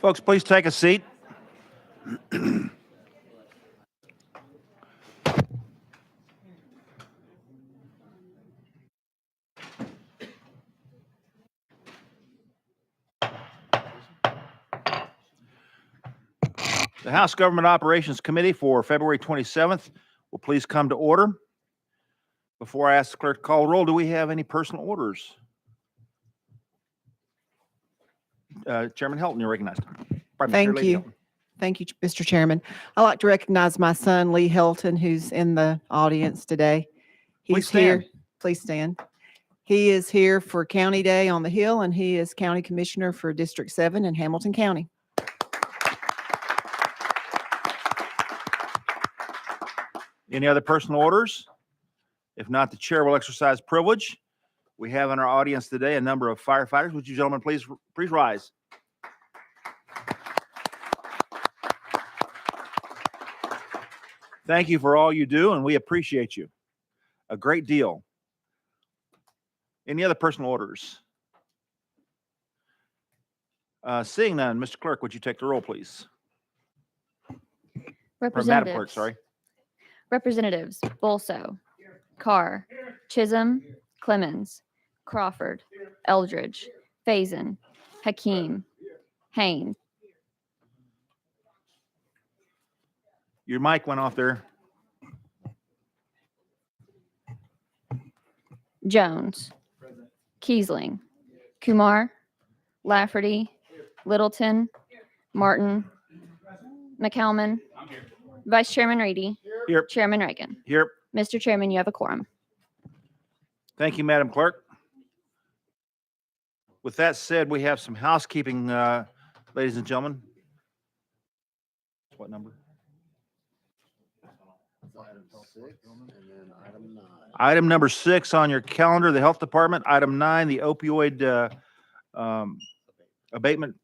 Folks, please take a seat. The House Government Operations Committee for February 27th will please come to order. Before I ask the clerk to call the roll, do we have any personal orders? Chairman Helton, you're recognized. Pardon me, Chair Thank Lady you. Helton. Thank you, Mr. Chairman. I'd like to recognize my son, Lee Helton, who's in the audience today. Please He's here. stand. Please stand. He is here for County Day on the Hill, and he is County Commissioner for District 7 in Hamilton County. Any other personal orders? If not, the chair will exercise privilege. We have in our audience today a number of firefighters. Would you gentlemen please rise? Thank you for all you do, and we appreciate you a great deal. Any other personal orders? Seeing none, Mr. Clerk, would you take the roll, please? Or Madam Clerk, sorry. Representatives Bolso, Carr, Chisholm, Clemens, Crawford, Eldridge, Faison, Hakeem, Haynes. Your mic went off there. Jones, Kiesling, Kumar, Lafferty, Littleton, Martin, McCalman, Vice Chairman Reedy, Here. Chairman Reagan. Here. Mr. Chairman, you have a quorum. Thank you, Madam Clerk. With that said, we have some housekeeping, ladies and gentlemen. What number? Item number 6 on your calendar, the Health Department. Item 9, the opioid abatement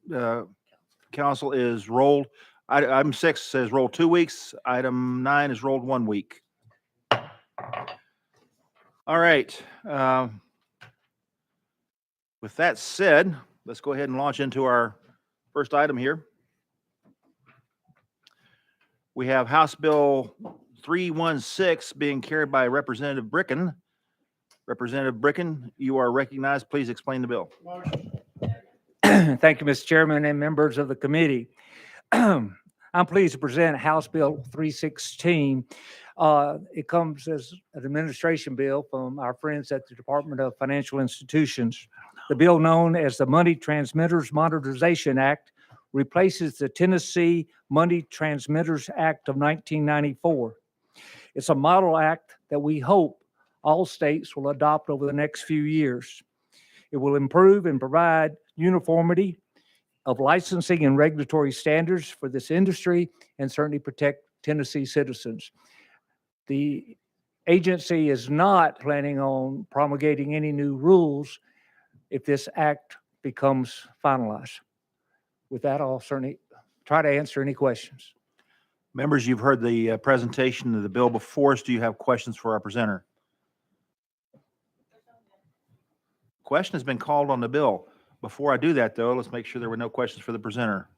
council is rolled. Item 6 says roll 2 weeks. Item 9 is rolled 1 week. All right. With that said, let's go ahead and launch into our first item here. We have House Bill 316 being carried by Representative Bricken. Representative Bricken, you are recognized. Please explain the bill. Thank you, Mr. Chairman and members of the committee. I'm pleased to present House Bill 316. It comes as an administration bill from our friends at the Department of Financial Institutions. The bill, known as the Money Transmitters Modernization Act, replaces the Tennessee Money Transmitters Act of 1994. It's a model act that we hope all states will adopt over the next few years. It will improve and provide uniformity of licensing and regulatory standards for this industry and certainly protect Tennessee citizens. The agency is not planning on promulgating any new rules if this act becomes finalized. With that, I'll certainly try to answer any questions. Members, you've heard the presentation of the bill before us. Do you have questions for our presenter? Question has been called on the bill. Before I do that, though, let's make sure there were no questions for the presenter.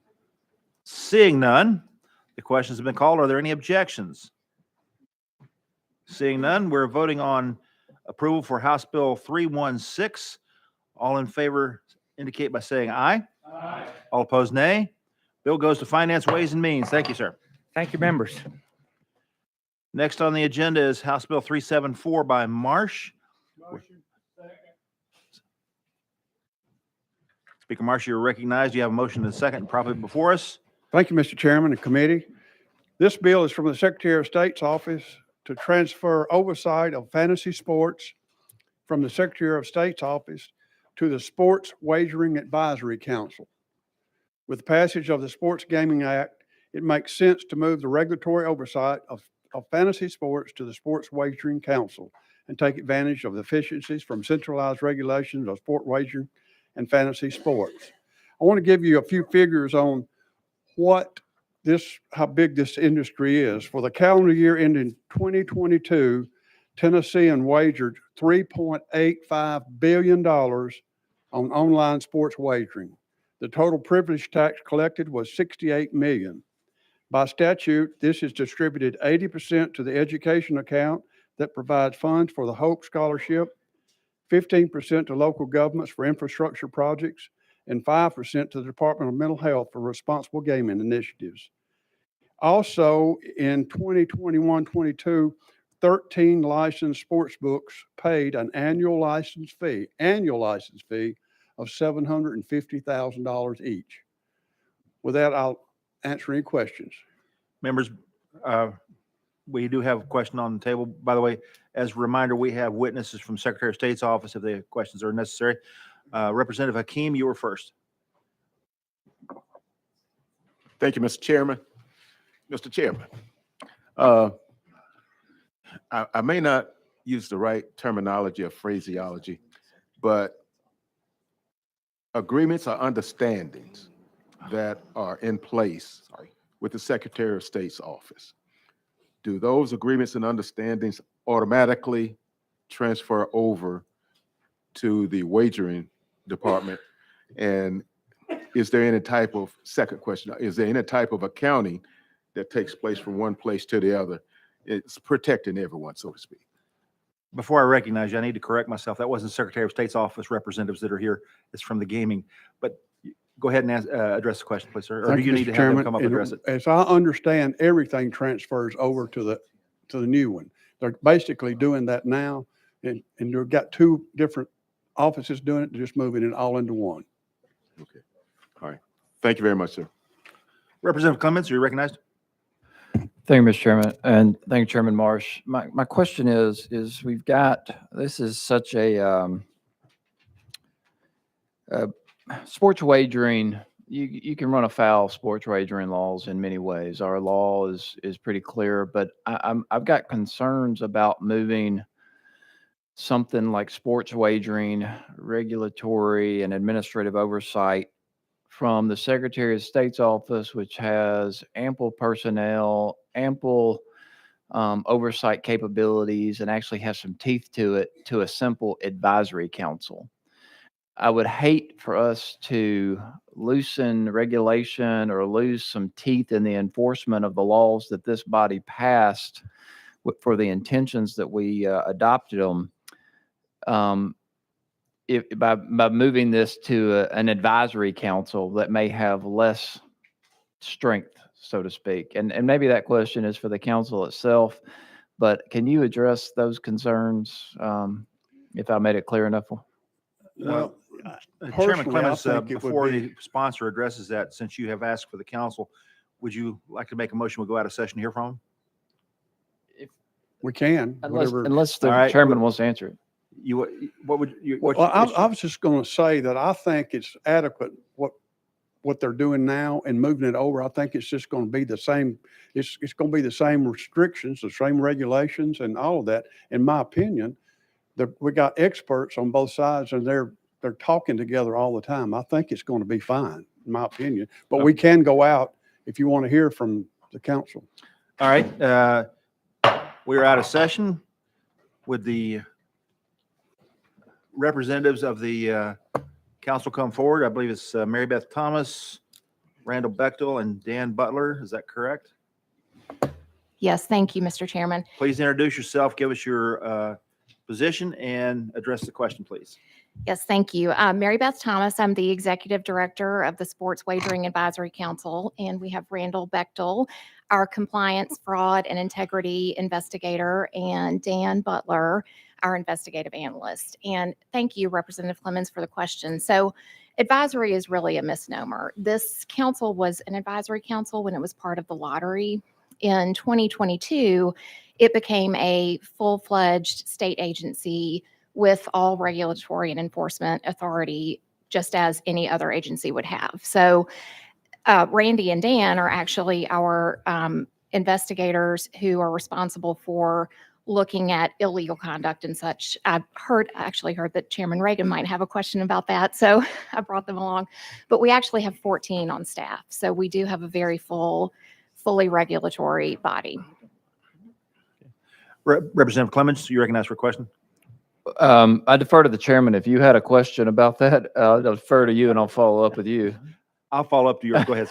Seeing none, the questions have been called. Are there any objections? Seeing none, we're voting on approval for House Bill 316. All in favor indicate by saying aye. Aye. All opposed, nay. Bill goes to Finance, Ways and Means. Thank you, sir. Thank you, members. Next on the agenda is House Bill 374 by Marsh. Motion. Second. Speaker Marsh, you're recognized. You have a motion and a second properly before us. Thank you, Mr. Chairman and committee. This bill is from the Secretary of State's office to transfer oversight of fantasy sports from the Secretary of State's office to the Sports Wagering Advisory Council. With the passage of the Sports Gaming Act, it makes sense to move the regulatory oversight of fantasy sports to the Sports Wagering Council and take advantage of the efficiencies from centralized regulations of sport wagering and fantasy sports. I want to give you a few figures on how big this industry is. For the calendar year ending 2022, Tennessean wagered $3.85 billion on online sports wagering. The total privilege tax collected was 68 million. By statute, this is distributed 80% to the education account that provides funds for the Hope Scholarship, 15% to local governments for infrastructure projects, and 5% to the Department of Mental Health for responsible gaming initiatives. Also, in 2021-22, 13 licensed sports books paid an annual license fee of $750,000 each. With that, I'll answer any questions. Members, we do have a question on the table. By the way, as a reminder, we have witnesses from Secretary of State's office if the questions are necessary. Representative Hakeem, you were first. Thank you, Mr. Chairman. Mr. Chairman, I may not use the right terminology or phraseology, but agreements or understandings that are in place with the Secretary of State's office, do those agreements and understandings automatically transfer over to the wagering department? And is there any type of, second question, is there any type of accounting that takes place from one place to the other? It's protecting everyone, so to speak. Before I recognize you, I need to correct myself. That wasn't Secretary of State's office representatives that are here. It's from the gaming. But go ahead and address the question, please, sir. Or do Thank you need Mr. to have them Chairman. come up and And address it? As I understand, everything transfers over to the new one. They're basically doing that now, and you've got two different offices doing it, just moving it all into one. Okay. All right. Thank you very much, sir. Representative Clements, are you recognized? Thank you, Mr. Chairman, and thank you, Chairman Marsh. My question is we've got, this is such a sports wagering, you can run afoul of sports wagering laws in many ways. Our law is pretty clear, but I've got concerns about moving something like sports wagering, regulatory and administrative oversight from the Secretary of State's office, which has ample personnel, ample oversight capabilities, and actually has some teeth to it, to a simple advisory council. I would hate for us to loosen regulation or lose some teeth in the enforcement of the laws that this body passed for the intentions that we adopted them. If by moving this to an advisory council that may have less strength, so to speak. And maybe that question is for the council itself, but can you address those concerns if I made it clear enough? Well, Chairman personally, I Clements, think it would before be- the sponsor addresses that, since you have asked for the council, would you like to make a motion? We'll go out of session to hear from him? We can, whatever. Unless the All right. chairman wants to answer it. What would you? Well, I was just going to say that I think it's adequate what they're doing now and moving it over. I think it's just going to be the same. It's going to be the same restrictions, the same regulations, and all of that. In my opinion, we got experts on both sides, and they're talking together all the time. I think it's going to be fine, in my opinion. But we can go out if you want to hear from the council. All right. We're out of session. Would the representatives of the council come forward? I believe it's Mary Beth Thomas, Randall Bechtel, and Dan Butler. Is that correct? Yes, thank you, Mr. Chairman. Please introduce yourself, give us your position, and address the question, please. Yes, thank you. Mary Beth Thomas, I'm the Executive Director of the Sports Wagering Advisory Council, and we have Randall Bechtel, our Compliance, Fraud, and Integrity Investigator, and Dan Butler, our Investigative Analyst. And thank you, Representative Clements, for the question. So advisory is really a misnomer. This council was an advisory council when it was part of the lottery. In 2022, it became a full-fledged state agency with all regulatory and enforcement authority, just as any other agency would have. So Randy and Dan are actually our investigators who are responsible for looking at illegal conduct and such. I've actually heard that Chairman Reagan might have a question about that, so I brought them along. But we actually have 14 on staff, so we do have a very fully regulatory body. Representative Clements, you recognize for a question? I defer to the chairman. If you had a question about that, I'll defer to you and I'll follow up with you. I'll follow up to yours. Go ahead.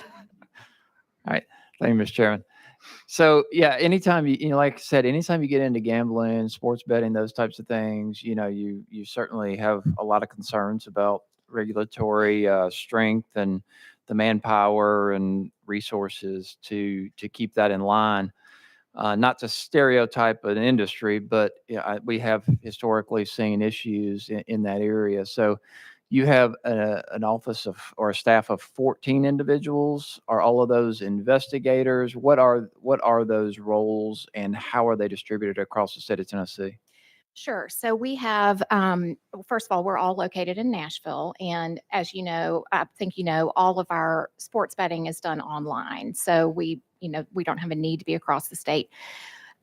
Thank you, Mr. Chairman. So yeah, anytime like I said, anytime you get into gambling, sports betting, those types of things, you certainly have a lot of concerns about regulatory strength and the manpower and resources to keep that in line. Not to stereotype an industry, but we have historically seen issues in that area. So you have an office of or a staff of 14 individuals. Are all of those investigators? What are those roles and how are they distributed across the state of Tennessee? Sure. So we have, first of all, we're all located in Nashville. And as you know, I think you know, all of our sports betting is done online. So we don't have a need to be across the state.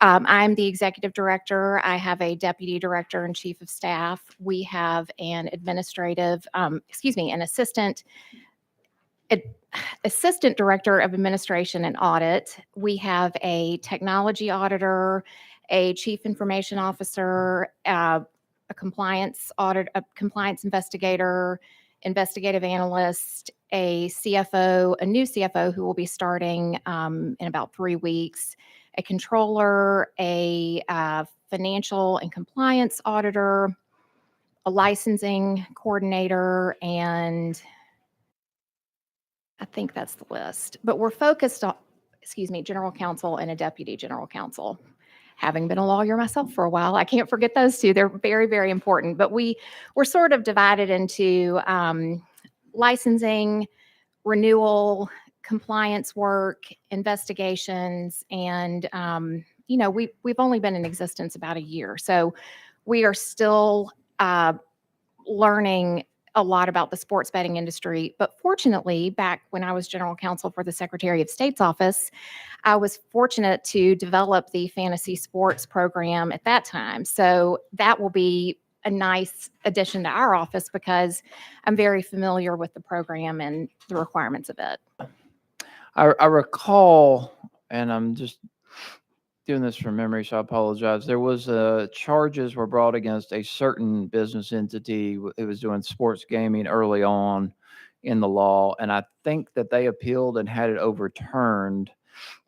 I'm the executive director. I have a deputy director and chief of staff. We have an an assistant director of administration and audit. We have a technology auditor, a chief information officer, a compliance investigator, investigative analyst, a CFO, a new CFO who will be starting in about 3 weeks, a controller, a financial and compliance auditor, a licensing coordinator, and I think that's the list. But we're focused on, general counsel and a deputy general counsel. Having been a lawyer myself for a while, I can't forget those two. They're very, very important. But we're sort of divided into licensing, renewal, compliance work, investigations, and we've only been in existence about a year, so we are still learning a lot about the sports betting industry. But fortunately, back when I was general counsel for the Secretary of State's office, I was fortunate to develop the fantasy sports program at that time. So that will be a nice addition to our office because I'm very familiar with the program and the requirements of it. I recall, and I'm just doing this from memory, so I apologize. There was charges were brought against a certain business entity. It was doing sports gaming early on in the law, and I think that they appealed and had it overturned.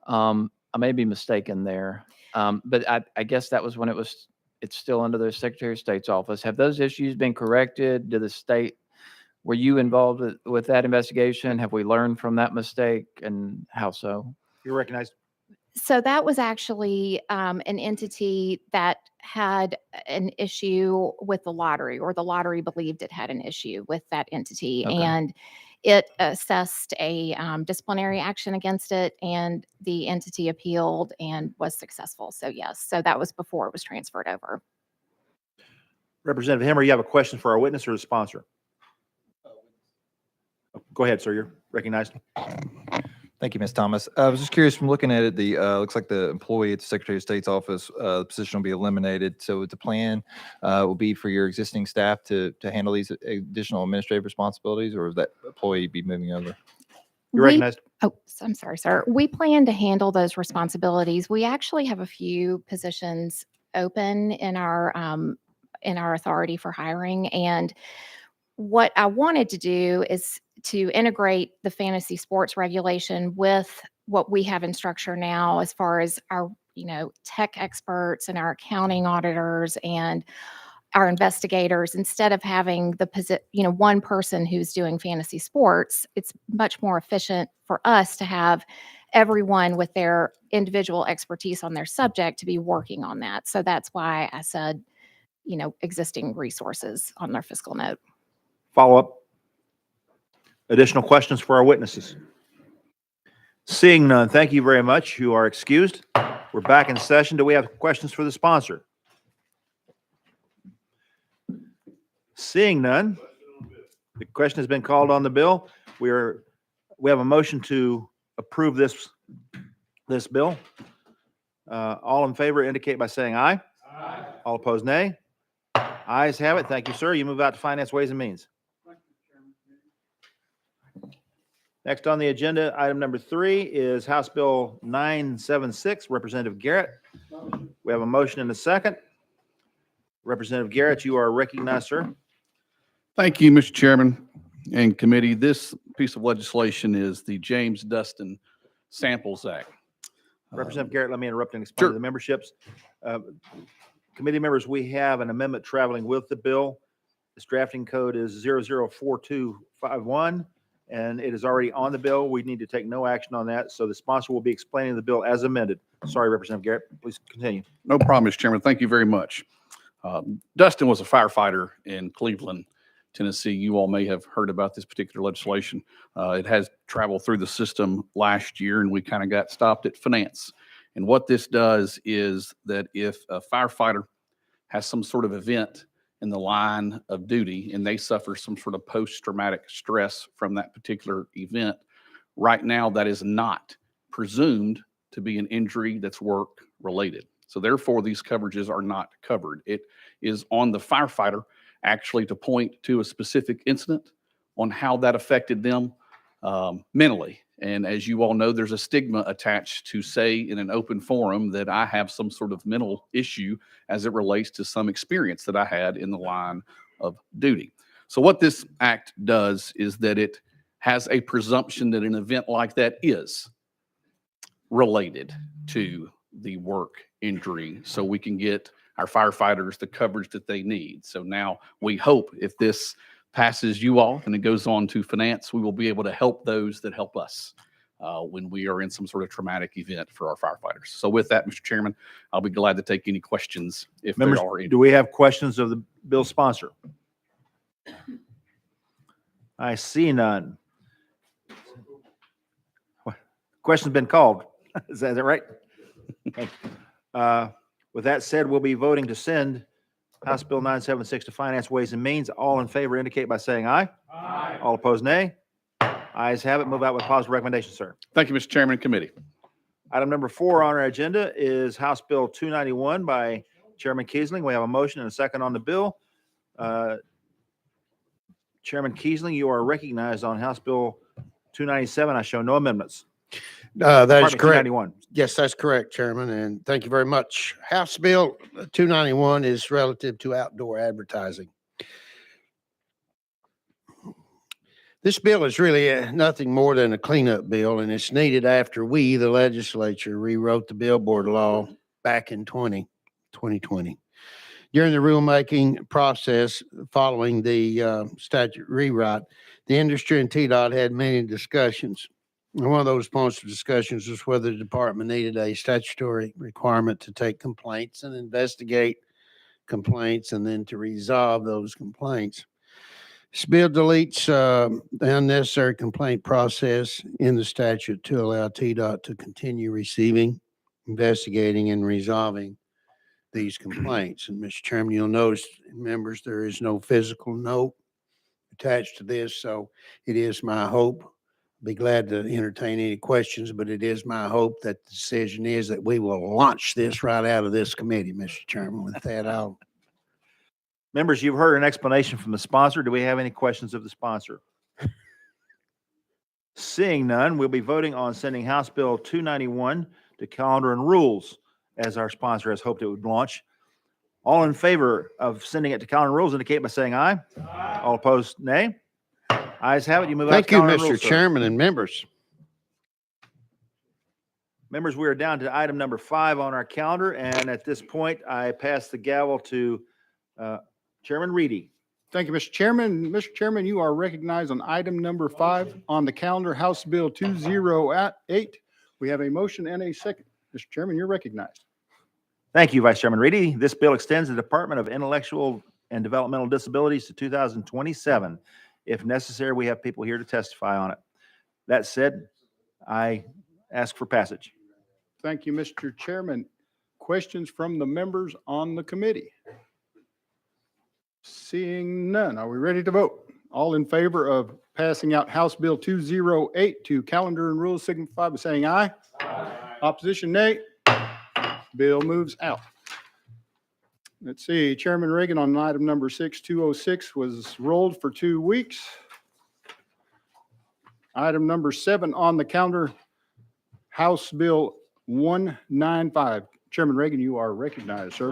I may be mistaken there, but I guess that was when it's still under the Secretary of State's office. Have those issues been corrected? Were you involved with that investigation? Have we learned from that mistake, and how so? You're recognized. So that was actually an entity that had an issue with the lottery, or the lottery believed it had an issue with that entity. Okay. And it assessed a disciplinary action against it, and the entity appealed and was successful. So yes, so that was before it was transferred over. Representative Hemmer, you have a question for our witness or the sponsor? Go ahead, sir. You're recognized. Thank you, Ms. Thomas. I was just curious, from looking at it, looks like the employee at the Secretary of State's office, the position will be eliminated. So the plan will be for your existing staff to handle these additional administrative responsibilities, or will that employee be moving over? You're recognized. I'm sorry, sir. We plan to handle those responsibilities. We actually have a few positions open in our authority for hiring. And what I wanted to do is to integrate the fantasy sports regulation with what we have in structure now, as far as our, tech experts and our accounting auditors and our investigators. Instead of having one person who's doing fantasy sports, it's much more efficient for us to have everyone with their individual expertise on their subject to be working on that. So that's why I said, existing resources on their fiscal note. Follow up. Additional questions for our witnesses? Seeing none, thank you very much. You are excused. We're back in session. Do we have questions for the sponsor? Seeing none, the question has been called on the bill. We have a motion to approve this bill. All in favor indicate by saying aye. Aye. All opposed, nay. Ayes have it. Thank you, sir. You move out to Finance, Ways and Means. Next on the agenda, item number 3 is House Bill 976, Representative Garrett. We have a motion and a second. Representative Garrett, you are recognized, sir. Thank you, Mr. Chairman and committee. This piece of legislation is the James Dustin Samples Act. Representative Garrett, let me interrupt and explain to Sure. the memberships. Committee members, we have an amendment traveling with the bill. This drafting code is 004251, and it is already on the bill. We need to take no action on that, so the sponsor will be explaining the bill as amended. Sorry, Representative Garrett, please continue. No problem, Mr. Chairman. Thank you very much. Dustin was a firefighter in Cleveland, Tennessee. You all may have heard about this particular legislation. It has traveled through the system last year, and we kind of got stopped at finance. And what this does is that if a firefighter has some sort of event in the line of duty and they suffer some sort of post-traumatic stress from that particular event, right now that is not presumed to be an injury that's work related. So therefore, these coverages are not covered. It is on the firefighter actually to point to a specific incident on how that affected them mentally. And as you all know, there's a stigma attached to say in an open forum that I have some sort of mental issue as it relates to some experience that I had in the line of duty. So what this act does is that it has a presumption that an event like that is related to the work injury, so we can get our firefighters the coverage that they need. So now we hope if this passes you all and it goes on to finance, we will be able to help those that help us when we are in some sort of traumatic event for our firefighters. So with that, Mr. Chairman, I'll be glad to take any questions if Members, there are any. do we have questions of the bill sponsor? I see none. Question's been called. Is that right? Okay. With that said, we'll be voting to send House Bill 976 to Finance, Ways and Means. All in favor indicate by saying aye. Aye. All opposed, nay. Ayes have it. Move out with positive recommendation, sir. Thank you, Mr. Chairman and committee. Item number 4 on our agenda is House Bill 291 by Chairman Kiesling. We have a motion and a second on the bill. Chairman Kiesling, you are recognized on House Bill 297. I show no amendments. That is Department correct. 291. Yes, that's correct, Chairman, and thank you very much. House Bill 291 is relative to outdoor advertising. This bill is really nothing more than a cleanup bill, and it's needed after we, the legislature, rewrote the billboard law back in 2020. During the rulemaking process following the statute rewrite, the industry and TDOT had many discussions. And one of those points of discussions was whether the department needed a statutory requirement to take complaints and investigate complaints and then to resolve those complaints. This bill deletes the unnecessary complaint process in the statute to allow TDOT to continue receiving, investigating, and resolving these complaints. And Mr. Chairman, you'll notice, members, there is no physical note attached to this, so it is my hope. Be glad to entertain any questions, but it is my hope that the decision is that we will launch this right out of this committee, Mr. Chairman. With that, I'll. Members, you've heard an explanation from the sponsor. Do we have any questions of the sponsor? Seeing none, we'll be voting on sending House Bill 291 to Calendar and Rules, as our sponsor has hoped it would launch. All in favor of sending it to Calendar and Rules indicate by saying aye. Aye. All opposed, nay. Ayes have it. You move out. Thank to you, Calendar and Mr. Rules, sir. Chairman and members. Members, we are down to item number 5 on our calendar, and at this point, I pass the gavel to Chairman Reedy. Thank you, Mr. Chairman. Mr. Chairman, you are recognized on item number 5 on the calendar, House Bill 208. We have a motion and a second. Mr. Chairman, you're recognized. Thank you, Vice Chairman Reedy. This bill extends the Department of Intellectual and Developmental Disabilities to 2027. If necessary, we have people here to testify on it. That said, I ask for passage. Thank you, Mr. Chairman. Questions from the members on the committee? Seeing none, are we ready to vote? All in favor of passing out House Bill 208 to Calendar and Rules signify by saying aye. Aye. Opposition, nay. Bill moves out. Let's see, Chairman Reagan on item number 6206 was rolled for 2 weeks. Item number 7 on the calendar, House Bill 195. Chairman Reagan, you are recognized, sir.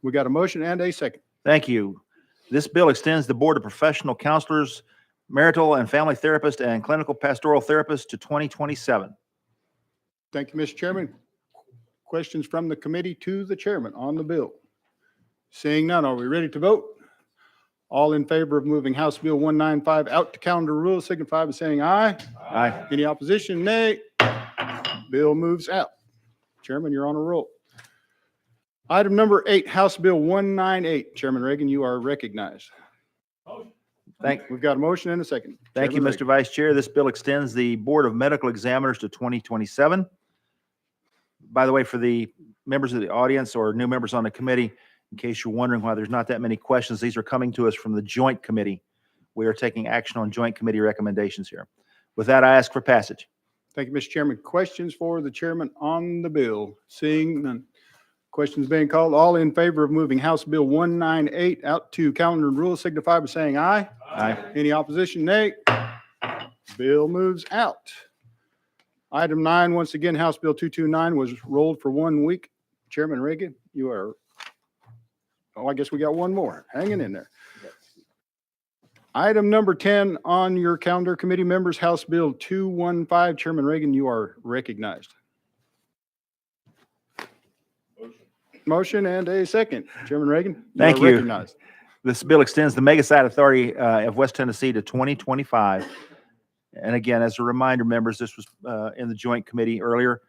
We got a motion and a second. Thank you. This bill extends the Board of Professional Counselors, Marital and Family Therapist, and Clinical Pastoral Therapist to 2027. Thank you, Mr. Chairman. Questions from the committee to the chairman on the bill? Seeing none, are we ready to vote? All in favor of moving House Bill 195 out to calendar rules signify by saying aye. Aye. Any opposition, nay. Bill moves out. Chairman, you're on a roll. Item number 8, House Bill 198. Chairman Reagan, you are recognized. We've got a motion and a second. Thank you, Chairman Mr. Vice Chair. This bill extends the Board of Medical Examiners to 2027. By the way, for the members of the audience or new members on the committee, in case you're wondering why there's not that many questions, these are coming to us from the Joint Committee. We are taking action on Joint Committee recommendations here. With that, I ask for passage. Thank you, Mr. Chairman. Questions for the chairman on the bill? Seeing none. Questions being called. All in favor of moving House Bill 198 out to calendar and rules signify by saying aye. Aye. Any opposition, nay. Bill moves out. Item 9, once again, House Bill 229 was rolled for 1 week. Chairman Reagan, you are, oh, I guess we got one more hanging in there. Item number 10 on your calendar, committee members, House Bill 215. Chairman Reagan, you are recognized. Motion and a second. Chairman Reagan. Thank are you. recognized. This bill extends the Mega Site Authority of West Tennessee to 2025. And again, as a reminder, members, this was in the Joint Committee earlier.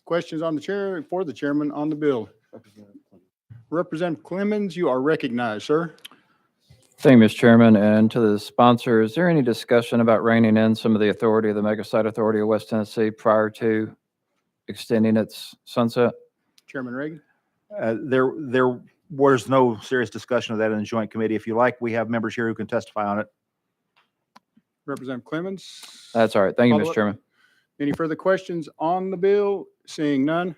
Questions on the chair, for the chairman on the bill. Representative Clemens, you are recognized, sir. Thank you, Mr. Chairman. And to the sponsor, is there any discussion about reining in some of the authority of the Mega Site Authority of West Tennessee prior to extending its sunset? Chairman Reagan. There was no serious discussion of that in the Joint Committee. If you like, we have members here who can testify on it. Representative Clemens. That's all right. Thank you, Follow Mr. up? Chairman. Any further questions on the bill? Seeing none.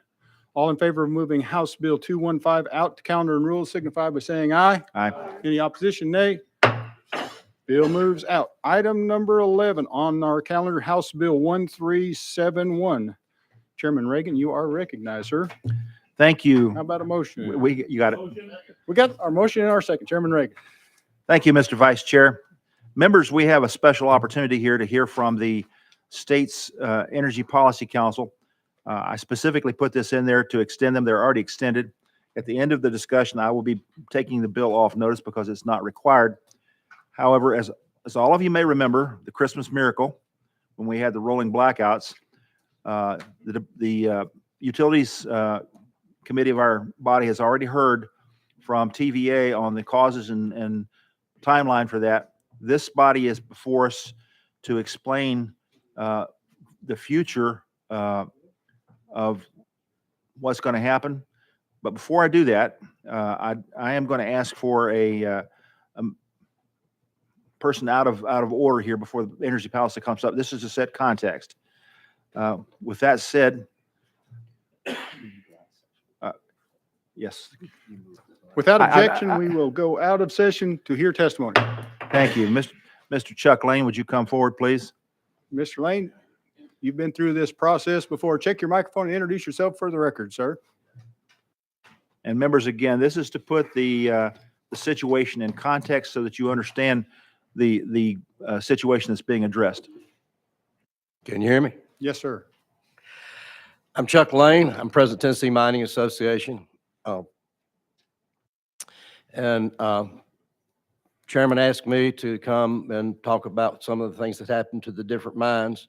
All in favor of moving House Bill 215 out to calendar and rules signify by saying aye. Aye. Any opposition, nay. Bill moves out. Item number 11 on our calendar, House Bill 1371. Chairman Reagan, you are recognized, sir. Thank you. How about a motion? You got it. We got our motion and our second. Chairman Reagan. Thank you, Mr. Vice Chair. Members, we have a special opportunity here to hear from the state's Energy Policy Council. I specifically put this in there to extend them. They're already extended. At the end of the discussion, I will be taking the bill off notice because it's not required. However, as all of you may remember, the Christmas miracle, when we had the rolling blackouts, the Utilities Committee of our body has already heard from TVA on the causes and timeline for that. This body is before us to explain the future of what's going to happen. But before I do that, I am going to ask for a person out of order here before the energy policy comes up. This is to set context. With that said, yes. Without objection, we will go out of session to hear testimony. Thank you. Mr. Chuck Lane, would you come forward, please? Mr. Lane, you've been through this process before. Check your microphone and introduce yourself for the record, sir. And members, again, this is to put the situation in context so that you understand the situation that's being addressed. Can you hear me? Yes, sir. I'm Chuck Lane. I'm President of Tennessee Mining Association. Chairman asked me to come and talk about some of the things that happened to the different mines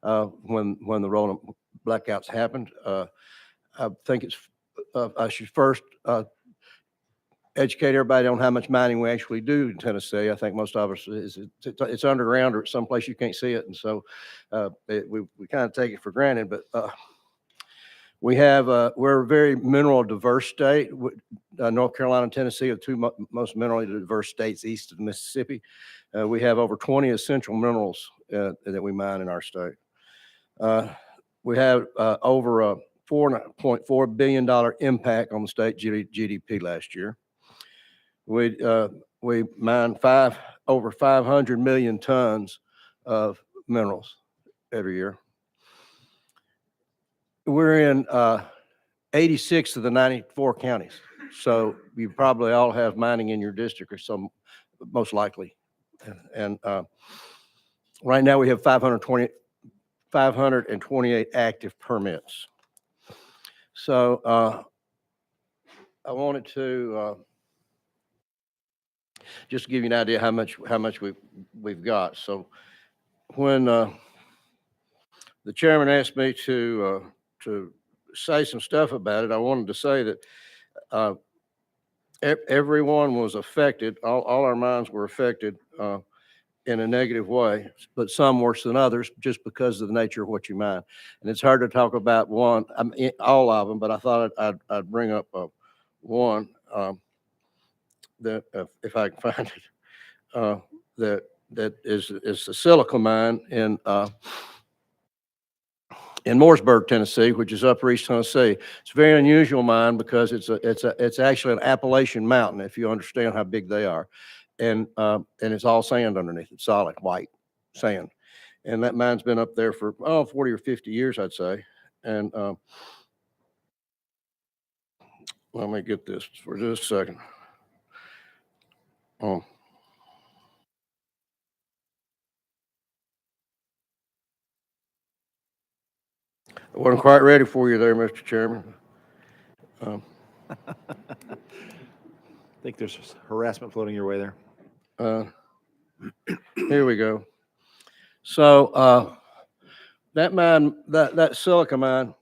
when the rolling blackouts happened. I think I should first educate everybody on how much mining we actually do in Tennessee. I think most of us, it's underground or someplace you can't see it. And so we kind of take it for granted, but we're a very mineral diverse state. North Carolina and Tennessee are the two most minerally diverse states east of the Mississippi. We have over 20 essential minerals that we mine in our state. We have over a $4.4 billion impact on the state GDP last year. We mine over 500 million tons of minerals every year. We're in 86 of the 94 counties. So you probably all have mining in your district or some, most likely. And right now we have 528 active permits. So I wanted to just give you an idea how much we've got. So when the chairman asked me to say some stuff about it, I wanted to say that everyone was affected. All our mines were affected in a negative way, but some worse than others, just because of the nature of what you mine. And it's hard to talk about one, I mean, all of them, but I thought I'd bring up one that if I can find it, that is the silica mine in Mooresburg, Tennessee, which is upper East Tennessee. It's a very unusual mine because it's actually an Appalachian mountain, if you understand how big they are. And it's all sand underneath it, solid white sand. And that mine's been up there for 40 or 50 years, I'd say. And let me get this for just a second. I wasn't quite ready for you there, Mr. Chairman. I think there's harassment floating your way there. Here we go. So that mine, that silica mine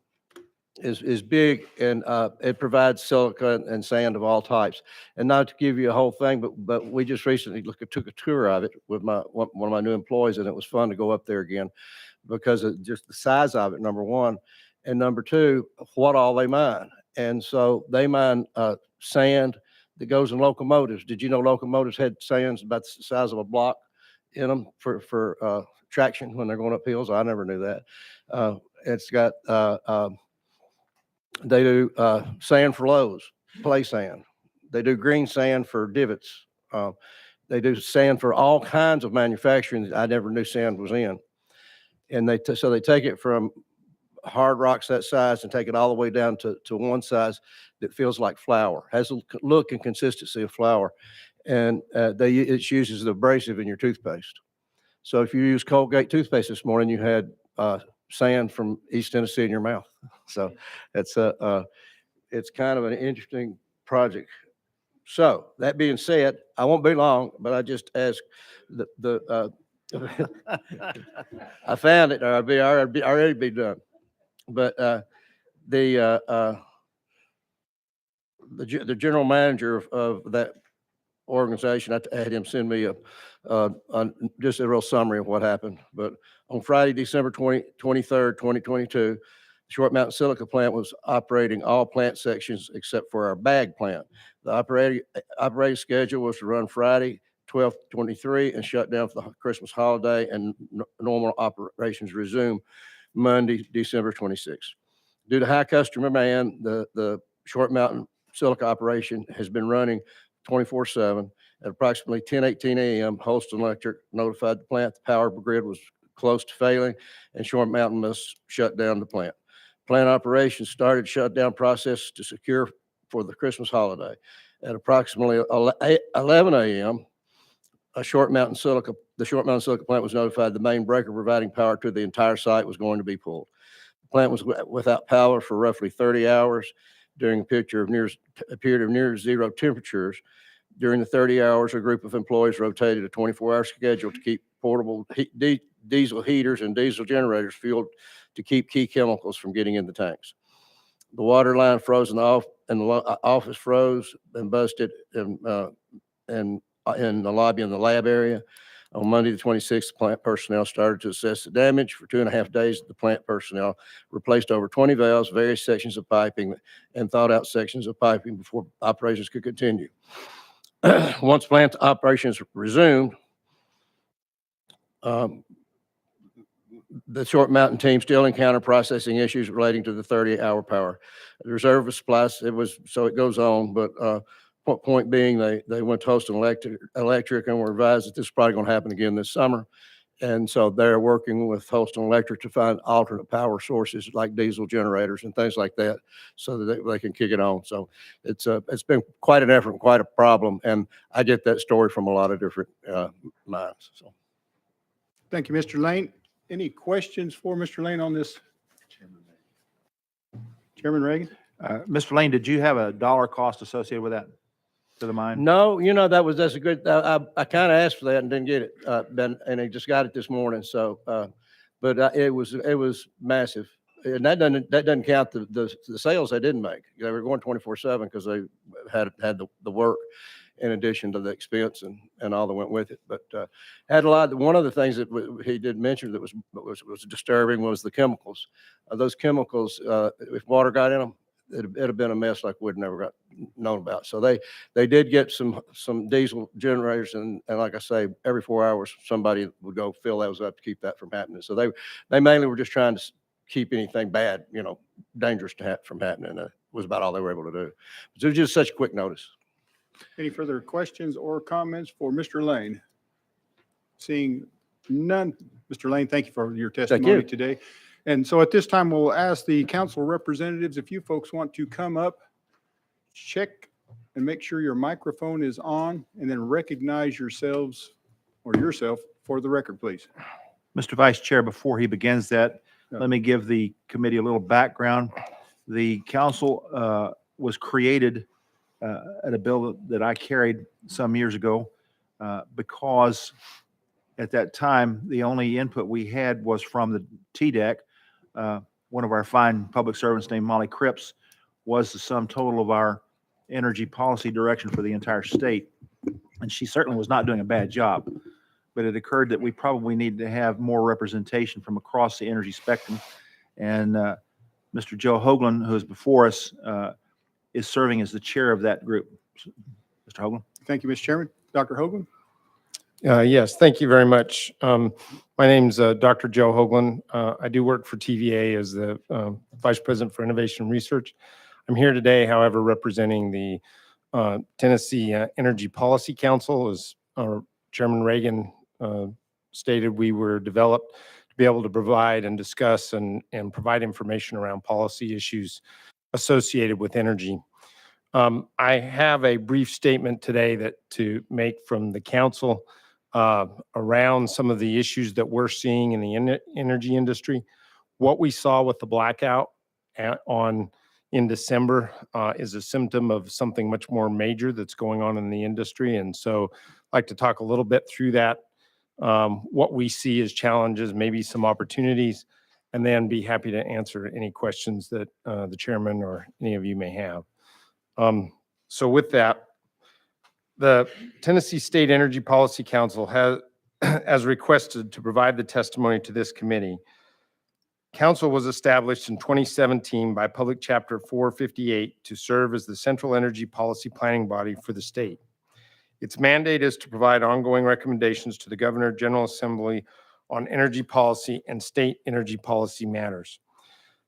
is big, and it provides silica and sand of all types. And not to give you a whole thing, but we just recently took a tour of it with one of my new employees, and it was fun to go up there again because of just the size of it, number one, and number two, what all they mine. And so they mine sand that goes in locomotives. Did you know locomotives had sands about the size of a block in them for traction when they're going up hills? I never knew that. It's got they do sand for lows, play sand. They do green sand for divots. They do sand for all kinds of manufacturing that I never knew sand was in. And so they take it from hard rocks that size and take it all the way down to one size that feels like flour, has a look and consistency of flour. And it uses the abrasive in your toothpaste. So if you use Colgate toothpaste this morning, you had sand from East Tennessee in your mouth. So it's kind of an interesting project. So that being said, I won't be long, but I just ask I found it, or I'd already be done. But the general manager of that organization, I had him send me just a real summary of what happened. But on Friday, December 23rd, 2022, the Short Mountain Silica plant was operating all plant sections except for our bag plant. The operating schedule was to run Friday, 12/23, and shut down for the Christmas holiday, and normal operations resume Monday, December 26th. Due to high customer demand, the Short Mountain Silica operation has been running 24/7. At approximately 10:18 a.m., Holston Electric notified the plant the power grid was close to failing and Short Mountain must shut down the plant. Plant operations started shutdown process to secure for the Christmas holiday. At approximately 11 a.m., the Short Mountain Silica plant was notified the main breaker providing power to the entire site was going to be pulled. The plant was without power for roughly 30 hours during a period of near zero temperatures. During the 30 hours, a group of employees rotated a 24-hour schedule to keep portable diesel heaters and diesel generators fueled to keep key chemicals from getting in the tanks. The water line froze and the office froze and busted in the lobby in the lab area. On Monday, the 26th, the plant personnel started to assess the damage. For 2.5 days, the plant personnel replaced over 20 valves, various sections of piping, and thawed out sections of piping before operations could continue. Once plant operations resumed, the Short Mountain team still encountered processing issues relating to the 30-hour power. The reserve of supplies, so it goes on, but point being, they went to Holston Electric and were advised that this is probably going to happen again this summer. And so they're working with Holston Electric to find alternate power sources like diesel generators and things like that so that they can kick it on. So it's been quite an effort and quite a problem. And I get that story from a lot of different minds. So. Thank you, Mr. Lane. Any questions for Mr. Lane on this? Chairman Reagan? Mr. Lane, did you have a dollar cost associated with that to the mine? No, that's a good, I kind of asked for that and didn't get it, Ben, and I just got it this morning. So, but it was massive. And that doesn't count the sales they didn't make. They were going 24/7 because they had the work in addition to the expense and all that went with it. But had a lot. One of the things that he did mention that was disturbing was the chemicals. Those chemicals, if water got in them, it'd have been a mess like we'd never got known about. So they did get some diesel generators, and like I say, every 4 hours somebody would go fill those up to keep that from happening. So they mainly were just trying to keep anything bad, dangerous from happening. That was about all they were able to do. So it was just such quick notice. Any further questions or comments for Mr. Lane? Seeing none, Mr. Lane, thank you for your testimony today. And so at this time, we'll ask the council representatives, if you folks want to come up, check and make sure your microphone is on, and then recognize yourselves or yourself for the record, please. Mr. Vice Chair, before he begins that, let me give the committee a little background. The council was created at a bill that I carried some years ago because at that time, the only input we had was from the TDEC. One of our fine public servants named Molly Cripps was the sum total of our energy policy direction for the entire state. And she certainly was not doing a bad job. But it occurred that we probably need to have more representation from across the energy spectrum. And Mr. Joe Hoagland, who is before us, is serving as the chair of that group. Mr. Hoagland. Thank you, Mr. Chairman. Dr. Hoagland? Yes, thank you very much. My name's Dr. Joe Hoagland. I do work for TVA as the Vice President for Innovation and Research. I'm here today, however, representing the Tennessee Energy Policy Council. As Chairman Reagan stated, we were developed to be able to provide and discuss and provide information around policy issues associated with energy. I have a brief statement today to make from the council around some of the issues that we're seeing in the energy industry. What we saw with the blackout in December is a symptom of something much more major that's going on in the industry. And so I'd like to talk a little bit through that, what we see as challenges, maybe some opportunities, and then be happy to answer any questions that the chairman or any of you may have. So with that, the Tennessee State Energy Policy Council has requested to provide the testimony to this committee. Council was established in 2017 by Public Chapter 458 to serve as the central energy policy planning body for the state. Its mandate is to provide ongoing recommendations to the Governor General Assembly on energy policy and state energy policy matters.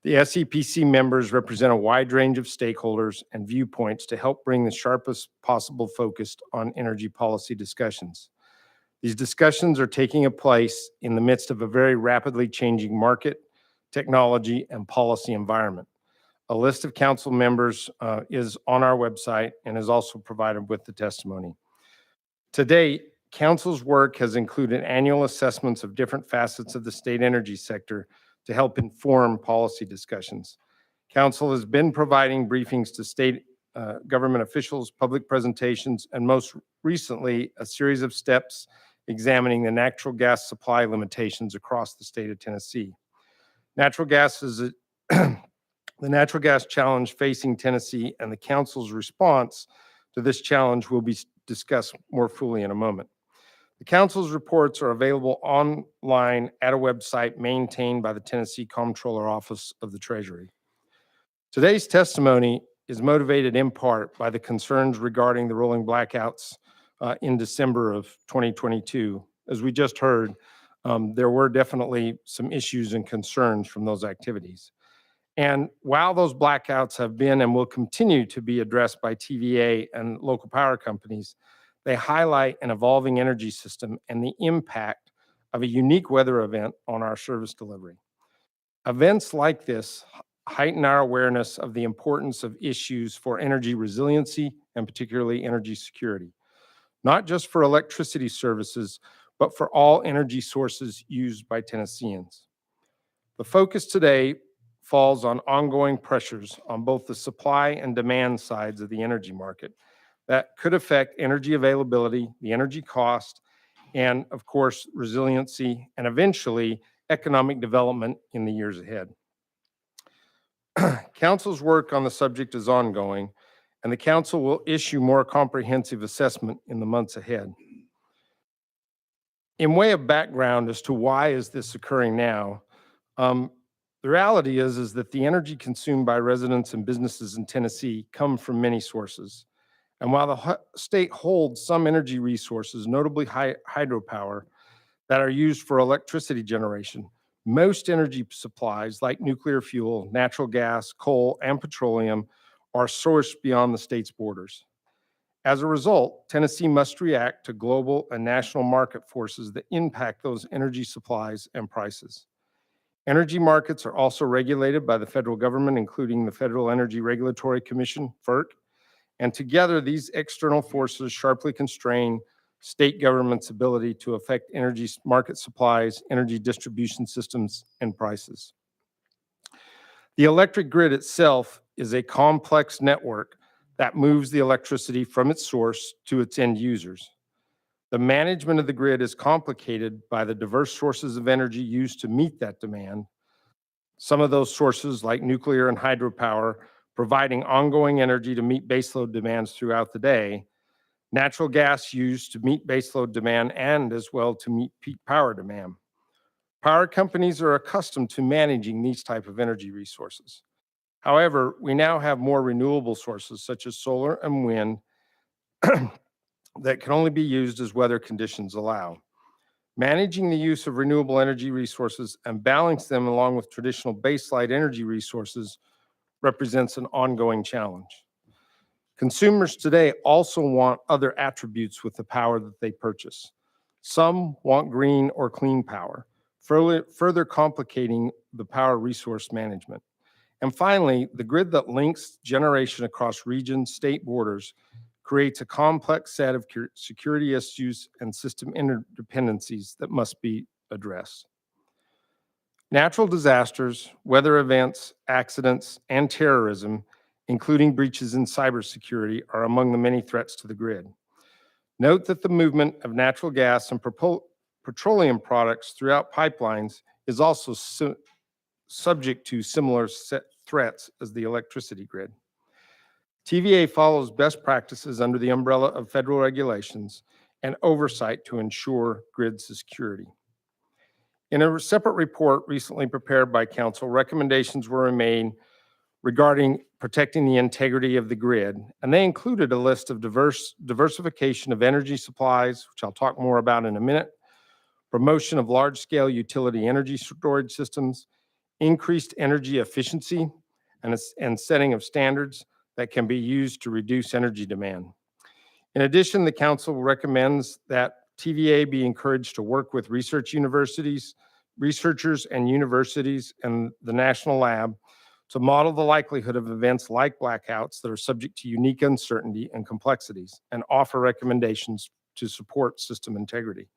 The SEPC members represent a wide range of stakeholders and viewpoints to help bring the sharpest possible focus on energy policy discussions. These discussions are taking place in the midst of a very rapidly changing market, technology, and policy environment. A list of council members is on our website and is also provided with the testimony. To date, council's work has included annual assessments of different facets of the state energy sector to help inform policy discussions. Council has been providing briefings to state government officials, public presentations, and most recently, a series of steps examining the natural gas supply limitations across the state of Tennessee. Natural gas is the natural gas challenge facing Tennessee, and the council's response to this challenge will be discussed more fully in a moment. The council's reports are available online at a website maintained by the Tennessee Comptroller Office of the Treasury. Today's testimony is motivated in part by the concerns regarding the rolling blackouts in December of 2022. As we just heard, there were definitely some issues and concerns from those activities. And while those blackouts have been and will continue to be addressed by TVA and local power companies, they highlight an evolving energy system and the impact of a unique weather event on our service delivery. Events like this heighten our awareness of the importance of issues for energy resiliency and particularly energy security, not just for electricity services, but for all energy sources used by Tennesseans. The focus today falls on ongoing pressures on both the supply and demand sides of the energy market that could affect energy availability, the energy cost, and of course, resiliency, and eventually economic development in the years ahead. Council's work on the subject is ongoing, and the council will issue more comprehensive assessment in the months ahead. In way of background as to why is this occurring now, the reality is that the energy consumed by residents and businesses in Tennessee come from many sources. And while the state holds some energy resources, notably hydropower, that are used for electricity generation, most energy supplies like nuclear fuel, natural gas, coal, and petroleum are sourced beyond the state's borders. As a result, Tennessee must react to global and national market forces that impact those energy supplies and prices. Energy markets are also regulated by the federal government, including the Federal Energy Regulatory Commission, FERC, and together these external forces sharply constrain state government's ability to affect energy market supplies, energy distribution systems, and prices. The electric grid itself is a complex network that moves the electricity from its source to its end users. The management of the grid is complicated by the diverse sources of energy used to meet that demand. Some of those sources, like nuclear and hydropower, providing ongoing energy to meet baseload demands throughout the day, natural gas used to meet baseload demand and as well to meet peak power demand. Power companies are accustomed to managing these type of energy resources. However, we now have more renewable sources such as solar and wind that can only be used as weather conditions allow. Managing the use of renewable energy resources and balance them along with traditional baseline energy resources represents an ongoing challenge. Consumers today also want other attributes with the power that they purchase. Some want green or clean power, further complicating the power resource management. And finally, the grid that links generation across regions, state borders, creates a complex set of security issues and system interdependencies that must be addressed. Natural disasters, weather events, accidents, and terrorism, including breaches in cybersecurity, are among the many threats to the grid. Note that the movement of natural gas and petroleum products throughout pipelines is also subject to similar threats as the electricity grid. TVA follows best practices under the umbrella of federal regulations and oversight to ensure grid security. In a separate report recently prepared by Council, recommendations were made regarding protecting the integrity of the grid, and they included a list of diversification of energy supplies, which I'll talk more about in a minute, promotion of large-scale utility energy storage systems, increased energy efficiency, and setting of standards that can be used to reduce energy demand. In addition, the Council recommends that TVA be encouraged to work with researchers and universities and the National Lab to model the likelihood of events like blackouts that are subject to unique uncertainty and complexities and offer recommendations to support system integrity.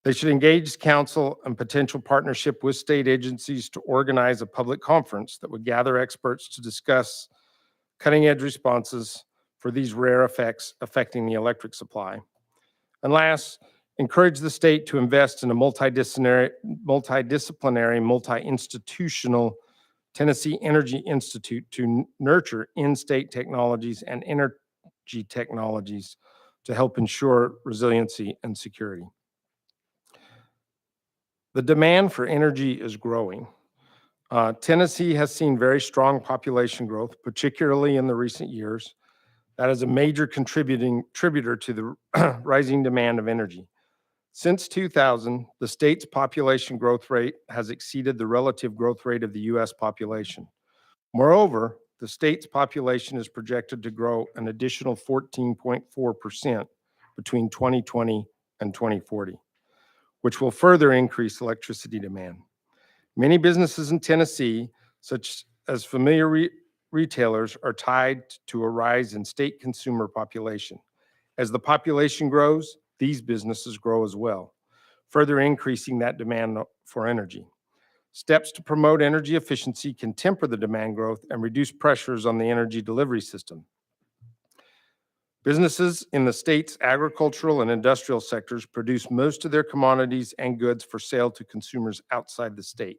They should engage council and potential partnership with state agencies to organize a public conference that would gather experts to discuss cutting-edge responses for these rare effects affecting the electric supply. And last, encourage the state to invest in a multidisciplinary, multi-institutional Tennessee Energy Institute to nurture in-state technologies and energy technologies to help ensure resiliency and security. The demand for energy is growing. Tennessee has seen very strong population growth, particularly in the recent years. That is a major contributor to the rising demand of energy. Since 2000, the state's population growth rate has exceeded the relative growth rate of the U.S. population. Moreover, the state's population is projected to grow an additional 14.4% between 2020 and 2040. which will further increase electricity demand. Many businesses in Tennessee, such as familiar retailers, are tied to a rise in state consumer population. As the population grows, these businesses grow as well, further increasing that demand for energy. Steps to promote energy efficiency can temper the demand growth and reduce pressures on the energy delivery system. Businesses in the state's agricultural and industrial sectors produce most of their commodities and goods for sale to consumers outside the state.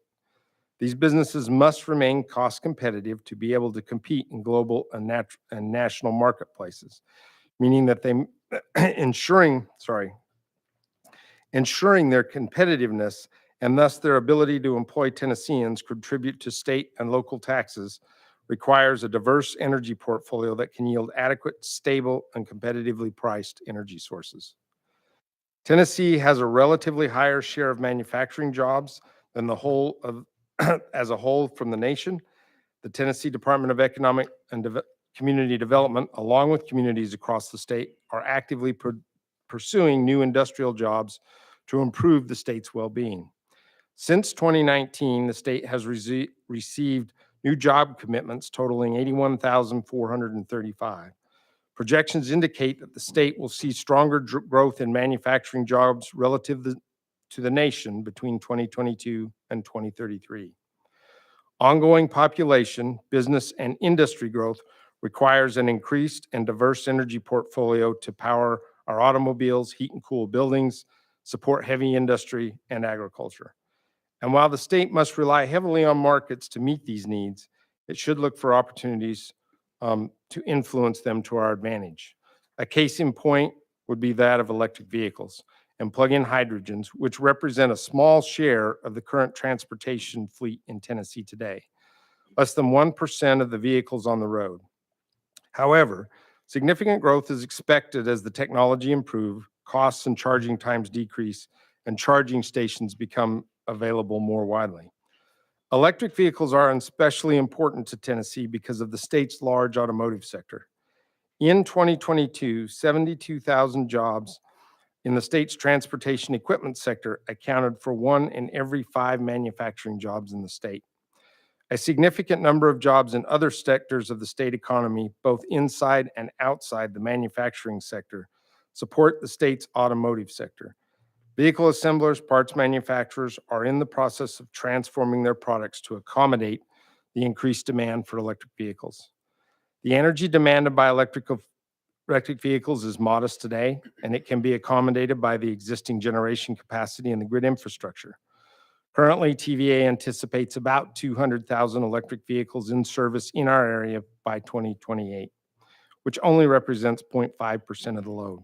These businesses must remain cost competitive to be able to compete in global and national marketplaces, meaning that ensuring their competitiveness and thus their ability to employ Tennesseans, contribute to state and local taxes, requires a diverse energy portfolio that can yield adequate, stable, and competitively priced energy sources. Tennessee has a relatively higher share of manufacturing jobs than the whole of as a whole from the nation. The Tennessee Department of Economic and Community Development, along with communities across the state, are actively pursuing new industrial jobs to improve the state's well-being. Since 2019, the state has received new job commitments totaling 81,435. Projections indicate that the state will see stronger growth in manufacturing jobs relative to the nation between 2022 and 2033. Ongoing population, business, and industry growth requires an increased and diverse energy portfolio to power our automobiles, heat and cool buildings, support heavy industry, and agriculture. And while the state must rely heavily on markets to meet these needs, it should look for opportunities to influence them to our advantage. A case in point would be that of electric vehicles and plug-in hydrogens, which represent a small share of the current transportation fleet in Tennessee today, less than 1% of the vehicles on the road. However, significant growth is expected as the technology improves, costs and charging times decrease, and charging stations become available more widely. Electric vehicles are especially important to Tennessee because of the state's large automotive sector. In 2022, 72,000 jobs in the state's transportation equipment sector accounted for 1 in every 5 manufacturing jobs in the state. A significant number of jobs in other sectors of the state economy, both inside and outside the manufacturing sector, support the state's automotive sector. Vehicle assemblers, parts manufacturers are in the process of transforming their products to accommodate the increased demand for electric vehicles. The energy demanded by electric vehicles is modest today, and it can be accommodated by the existing generation capacity and the grid infrastructure. Currently, TVA anticipates about 200,000 electric vehicles in service in our area by 2028, which only represents 0.5% of the load.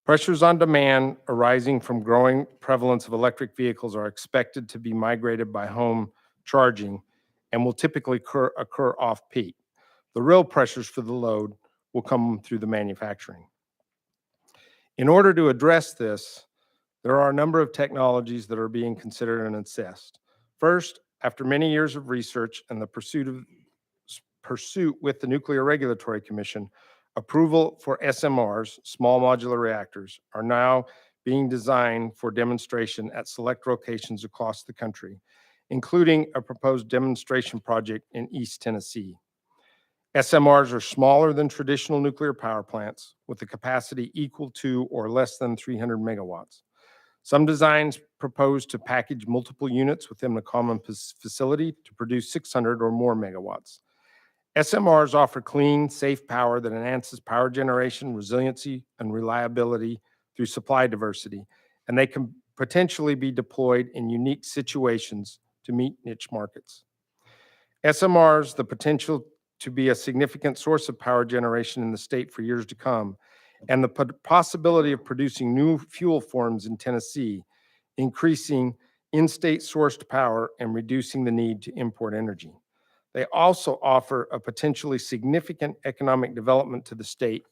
Pressures on demand arising from growing prevalence of electric vehicles are expected to be migrated by home charging and will typically occur off-peak. The real pressures for the load will come through the manufacturing. In order to address this, there are a number of technologies that are being considered and assessed. First, after many years of research and the pursuit with the Nuclear Regulatory Commission, approval for SMRs, small modular reactors, are now being designed for demonstration at select locations across the country, including a proposed demonstration project in East Tennessee. SMRs are smaller than traditional nuclear power plants with a capacity equal to or less than 300 megawatts. Some designs propose to package multiple units within a common facility to produce 600 or more megawatts. SMRs offer clean, safe power that enhances power generation, resiliency, and reliability through supply diversity, and they can potentially be deployed in unique situations to meet niche markets. SMRs, the potential to be a significant source of power generation in the state for years to come, and the possibility of producing new fuel forms in Tennessee, increasing in-state sourced power and reducing the need to import energy. They also offer a potentially significant economic development to the state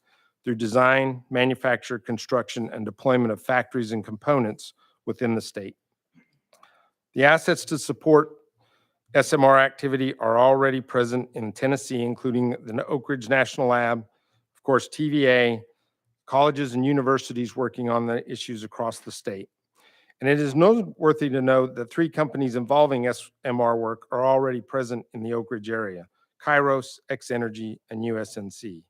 through design, manufacture, construction, and deployment of factories and components within the state. The assets to support SMR activity are already present in Tennessee, including the Oak Ridge National Lab, of course, TVA, colleges and universities working on the issues across the state. And it is noteworthy to note that 3 companies involving SMR work are already present in the Oak Ridge area: Kairos, X-Energy, and USNC.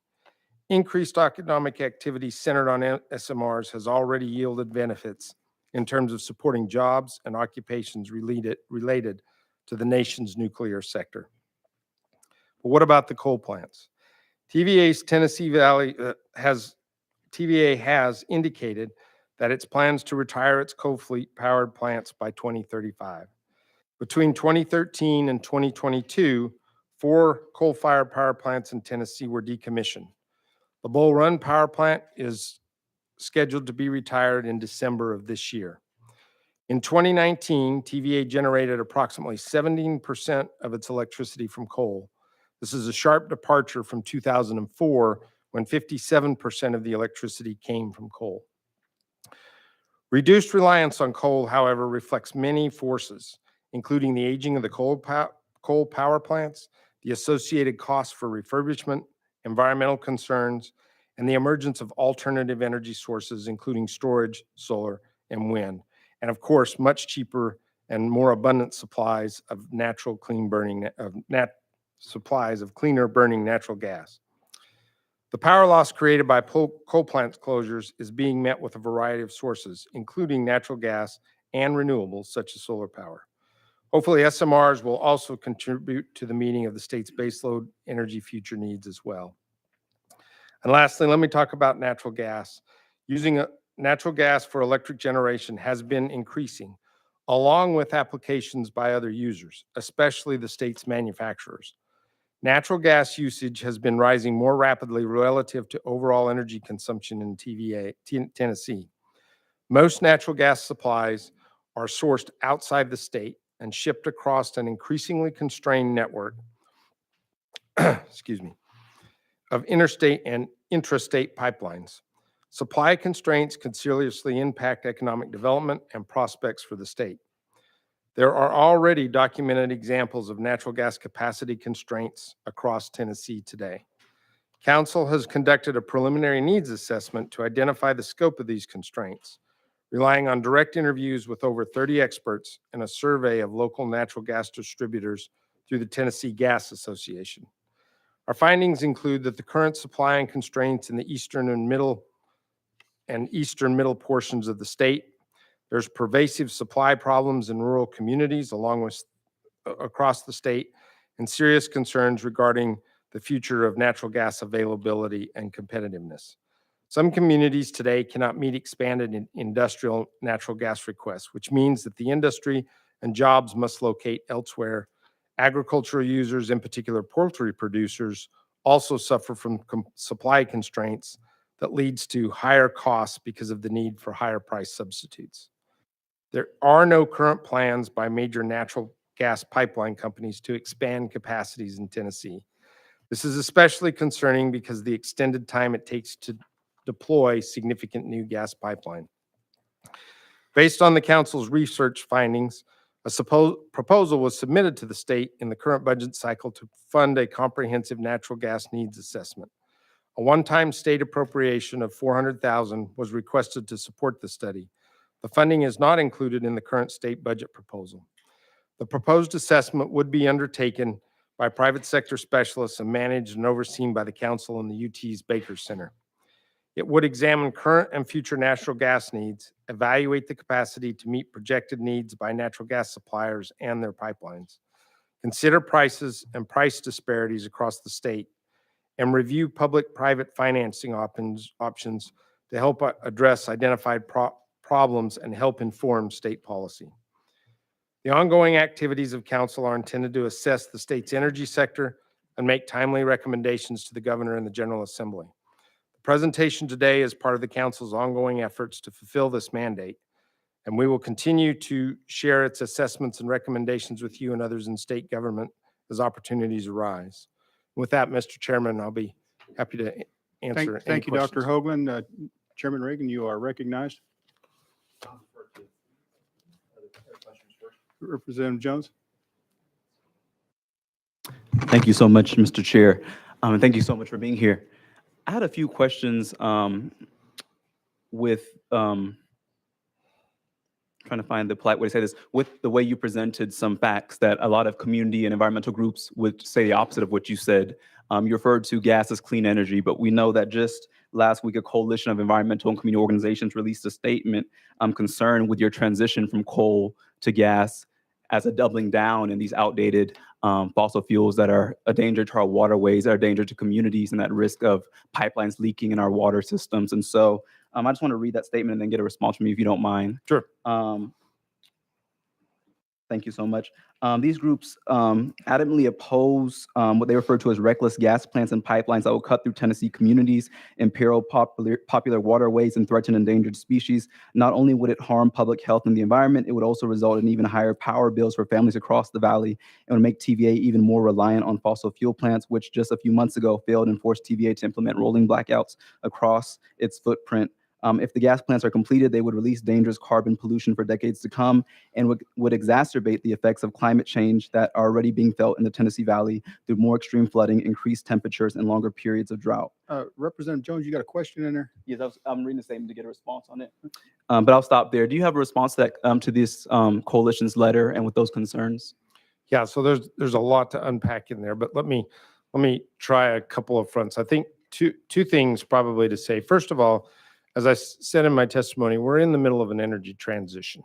Increased economic activity centered on SMRs has already yielded benefits in terms of supporting jobs and occupations related to the nation's nuclear sector. But what about the coal plants? TVA's Tennessee Valley TVA has indicated that its plans to retire its coal fleet powered plants by 2035. Between 2013 and 2022, 4 coal-fired power plants in Tennessee were decommissioned. The Bull Run power plant is scheduled to be retired in December of this year. In 2019, TVA generated approximately 17% of its electricity from coal. This is a sharp departure from 2004, when 57% of the electricity came from coal. Reduced reliance on coal, however, reflects many forces, including the aging of the coal power plants, the associated costs for refurbishment, environmental concerns, and the emergence of alternative energy sources, including storage, solar, and wind. And of course, much cheaper and more abundant supplies of supplies of cleaner burning natural gas. The power loss created by coal plant closures is being met with a variety of sources, including natural gas and renewables such as solar power. Hopefully, SMRs will also contribute to the meeting of the state's baseload energy future needs as well. And lastly, let me talk about natural gas. Using natural gas for electric generation has been increasing, along with applications by other users, especially the state's manufacturers. Natural gas usage has been rising more rapidly relative to overall energy consumption in Tennessee. Most natural gas supplies are sourced outside the state and shipped across an increasingly constrained network of interstate and intrastate pipelines. Supply constraints can seriously impact economic development and prospects for the state. There are already documented examples of natural gas capacity constraints across Tennessee today. Council has conducted a preliminary needs assessment to identify the scope of these constraints, relying on direct interviews with over 30 experts and a survey of local natural gas distributors through the Tennessee Gas Association. Our findings include that the current supply and constraints in the eastern and middle portions of the state. There's pervasive supply problems in rural communities across the state, and serious concerns regarding the future of natural gas availability and competitiveness. Some communities today cannot meet expanded industrial natural gas requests, which means that the industry and jobs must locate elsewhere. Agricultural users, in particular poultry producers, also suffer from supply constraints that leads to higher costs because of the need for higher price substitutes. There are no current plans by major natural gas pipeline companies to expand capacities in Tennessee. This is especially concerning because of the extended time it takes to deploy significant new gas pipeline. Based on the council's research findings, a proposal was submitted to the state in the current budget cycle to fund a comprehensive natural gas needs assessment. A one-time state appropriation of $400,000 was requested to support the study. The funding is not included in the current state budget proposal. The proposed assessment would be undertaken by private sector specialists and managed and overseen by the council and the UT's Baker Center. It would examine current and future natural gas needs, evaluate the capacity to meet projected needs by natural gas suppliers and their pipelines, consider prices and price disparities across the state, and review public-private financing options to help address identified problems and help inform state policy. The ongoing activities of council are intended to assess the state's energy sector and make timely recommendations to the governor and the General Assembly. The presentation today is part of the council's ongoing efforts to fulfill this mandate, and we will continue to share its assessments and recommendations with you and others in state government as opportunities arise. With that, Mr. Chairman, I'll be happy to answer any Thank you, Dr. questions. Hoagland. Chairman Reagan, you are recognized. Representative Jones. Thank you so much, Mr. Chair, and thank you so much for being here. I had a few questions with trying to find the polite way to say this, with the way you presented some facts that a lot of community and environmental groups would say the opposite of what you said. You referred to gas as clean energy, but we know that just last week, a coalition of environmental and community organizations released a statement concerned with your transition from coal to gas as a doubling down in these outdated fossil fuels that are a danger to our waterways, that are a danger to communities, and that risk of pipelines leaking in our water systems. And so I just want to read that statement and then get a response from you if you don't mind. Sure. Thank you so much. These groups adamantly oppose what they refer to as reckless gas plants and pipelines that will cut through Tennessee communities, imperil popular waterways, and threaten endangered species. Not only would it harm public health and the environment, it would also result in even higher power bills for families across the valley and would make TVA even more reliant on fossil fuel plants, which just a few months ago failed and forced TVA to implement rolling blackouts across its footprint. If the gas plants are completed, they would release dangerous carbon pollution for decades to come and would exacerbate the effects of climate change that are already being felt in the Tennessee Valley through more extreme flooding, increased temperatures, and longer periods of drought. Representative Jones, you got a question in there? Yes, I'm reading the statement to get a response on it. But I'll stop there. Do you have a response to that, to this coalition's letter and with those concerns? Yeah, so there's a lot to unpack in there, but let me try a couple of fronts. I think two things probably to say. First of all, as I said in my testimony, we're in the middle of an energy transition.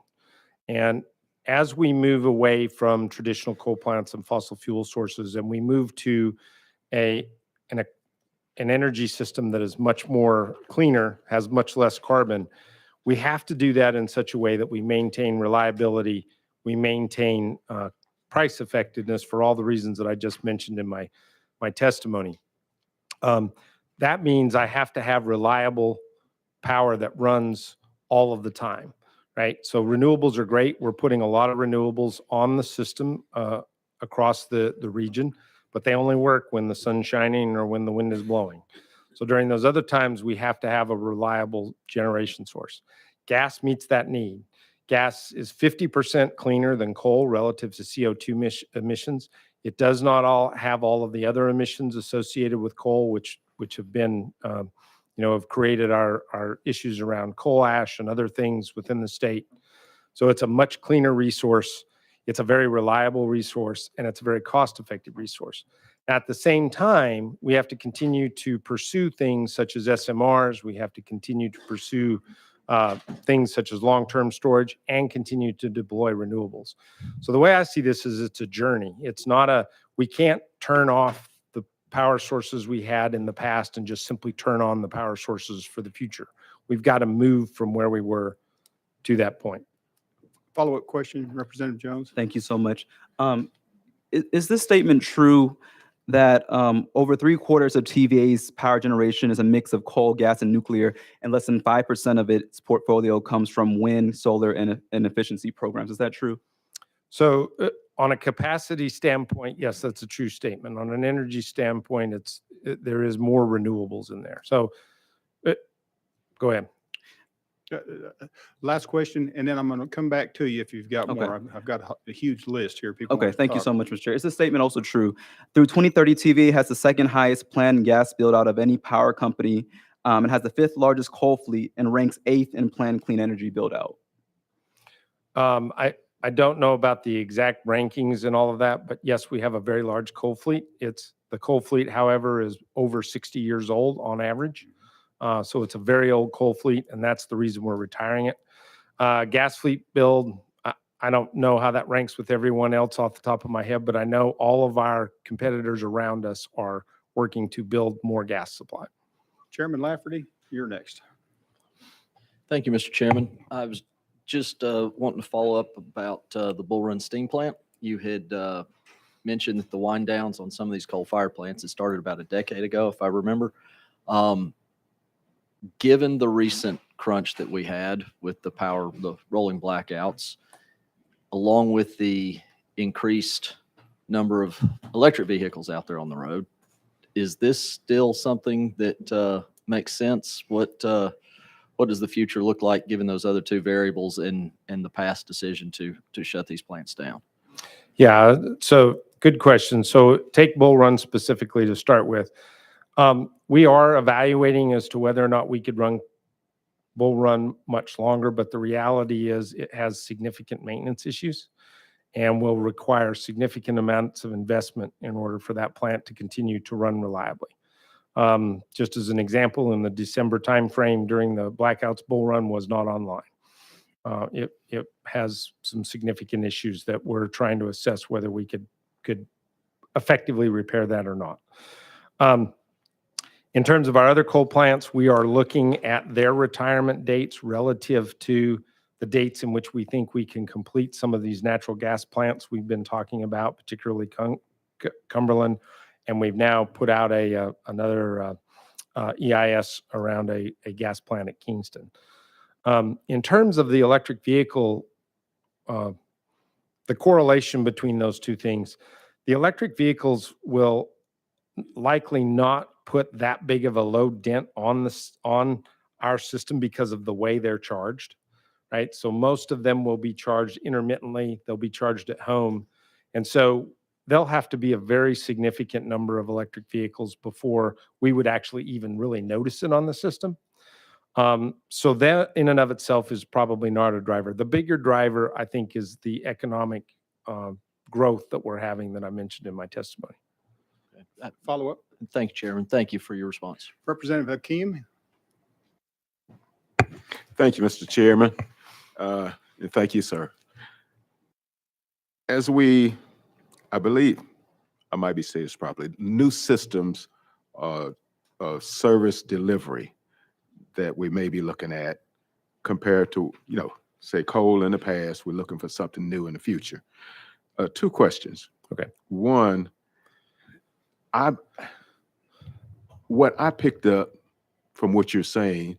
And as we move away from traditional coal plants and fossil fuel sources, and we move to an energy system that is much more cleaner, has much less carbon, we have to do that in such a way that we maintain reliability, we maintain price effectiveness for all the reasons that I just mentioned in my testimony. That means I have to have reliable power that runs all of the time, right? So renewables are great. We're putting a lot of renewables on the system across the region, but they only work when the sun's shining or when the wind is blowing. So during those other times, we have to have a reliable generation source. Gas meets that need. Gas is 50% cleaner than coal relative to CO2 emissions. It does not have all of the other emissions associated with coal, which have been have created our issues around coal ash and other things within the state. So it's a much cleaner resource. It's a very reliable resource, and it's a very cost-effective resource. At the same time, we have to continue to pursue things such as SMRs. We have to continue to pursue things such as long-term storage and continue to deploy renewables. So the way I see this is it's a journey. It's not we can't turn off power sources we had in the past and just simply turn on the power sources for the future. We've got to move from where we were to that point. Follow-up question, Representative Jones. Thank you so much. Is this statement true that over 3/4 of TVA's power generation is a mix of coal, gas, and nuclear, and less than 5% of its portfolio comes from wind, solar, and efficiency programs? Is that true? So on a capacity standpoint, yes, that's a true statement. On an energy standpoint, there is more renewables in there. So go ahead. Last question, and then I'm going to come back to you if you've got more. I've got a huge list here. People. Okay, thank you so much, Mr. Chair. Is this statement also true? Through 2030, TVA has the second highest planned gas build out of any power company. It has the 5th largest coal fleet and ranks 8th in planned clean energy build out. I don't know about the exact rankings and all of that, but yes, we have a very large coal fleet. The coal fleet, however, is over 60 years old on average. So it's a very old coal fleet, and that's the reason we're retiring it. Gas fleet build, I don't know how that ranks with everyone else off the top of my head, but I know all of our competitors around us are working to build more gas supply. Chairman Lafferty, you're next. Thank you, Mr. Chairman. I was just wanting to follow up about the Bull Run Steam Plant. You had mentioned that the wind downs on some of these coal-fired plants, it started about a decade ago, if I remember. Given the recent crunch that we had with the rolling blackouts, along with the increased number of electric vehicles out there on the road, is this still something that makes sense? What does the future look like given those other two variables and the past decision to shut these plants down? Yeah, so good question. So take Bull Run specifically to start with. We are evaluating as to whether or not we could run will run much longer, but the reality is it has significant maintenance issues and will require significant amounts of investment in order for that plant to continue to run reliably. Just as an example, in the December timeframe during the blackouts, Bull Run was not online. It has some significant issues that we're trying to assess whether we could effectively repair that or not. In terms of our other coal plants, we are looking at their retirement dates relative to the dates in which we think we can complete some of these natural gas plants we've been talking about, particularly Cumberland, and we've now put out another EIS around a gas plant at Kingston. In terms of the electric vehicle, the correlation between those two things, the electric vehicles will likely not put that big of a load dent on our system because of the way they're charged, right? So most of them will be charged intermittently. They'll be charged at home. And so there'll have to be a very significant number of electric vehicles before we would actually even really notice it on the system. So that in and of itself is probably not a driver. The bigger driver, I think, is the economic growth that we're having that I mentioned in my testimony. Follow up. Thank you, Chairman. Thank you for your response. Representative Hakeem. Thank you, Mr. Chairman. And thank you, sir. As I believe, I might be saying this properly, new systems of service delivery that we may be looking at compared to, say coal in the past, we're looking for something new in the future. Two questions. Okay. One, what I picked up from what you're saying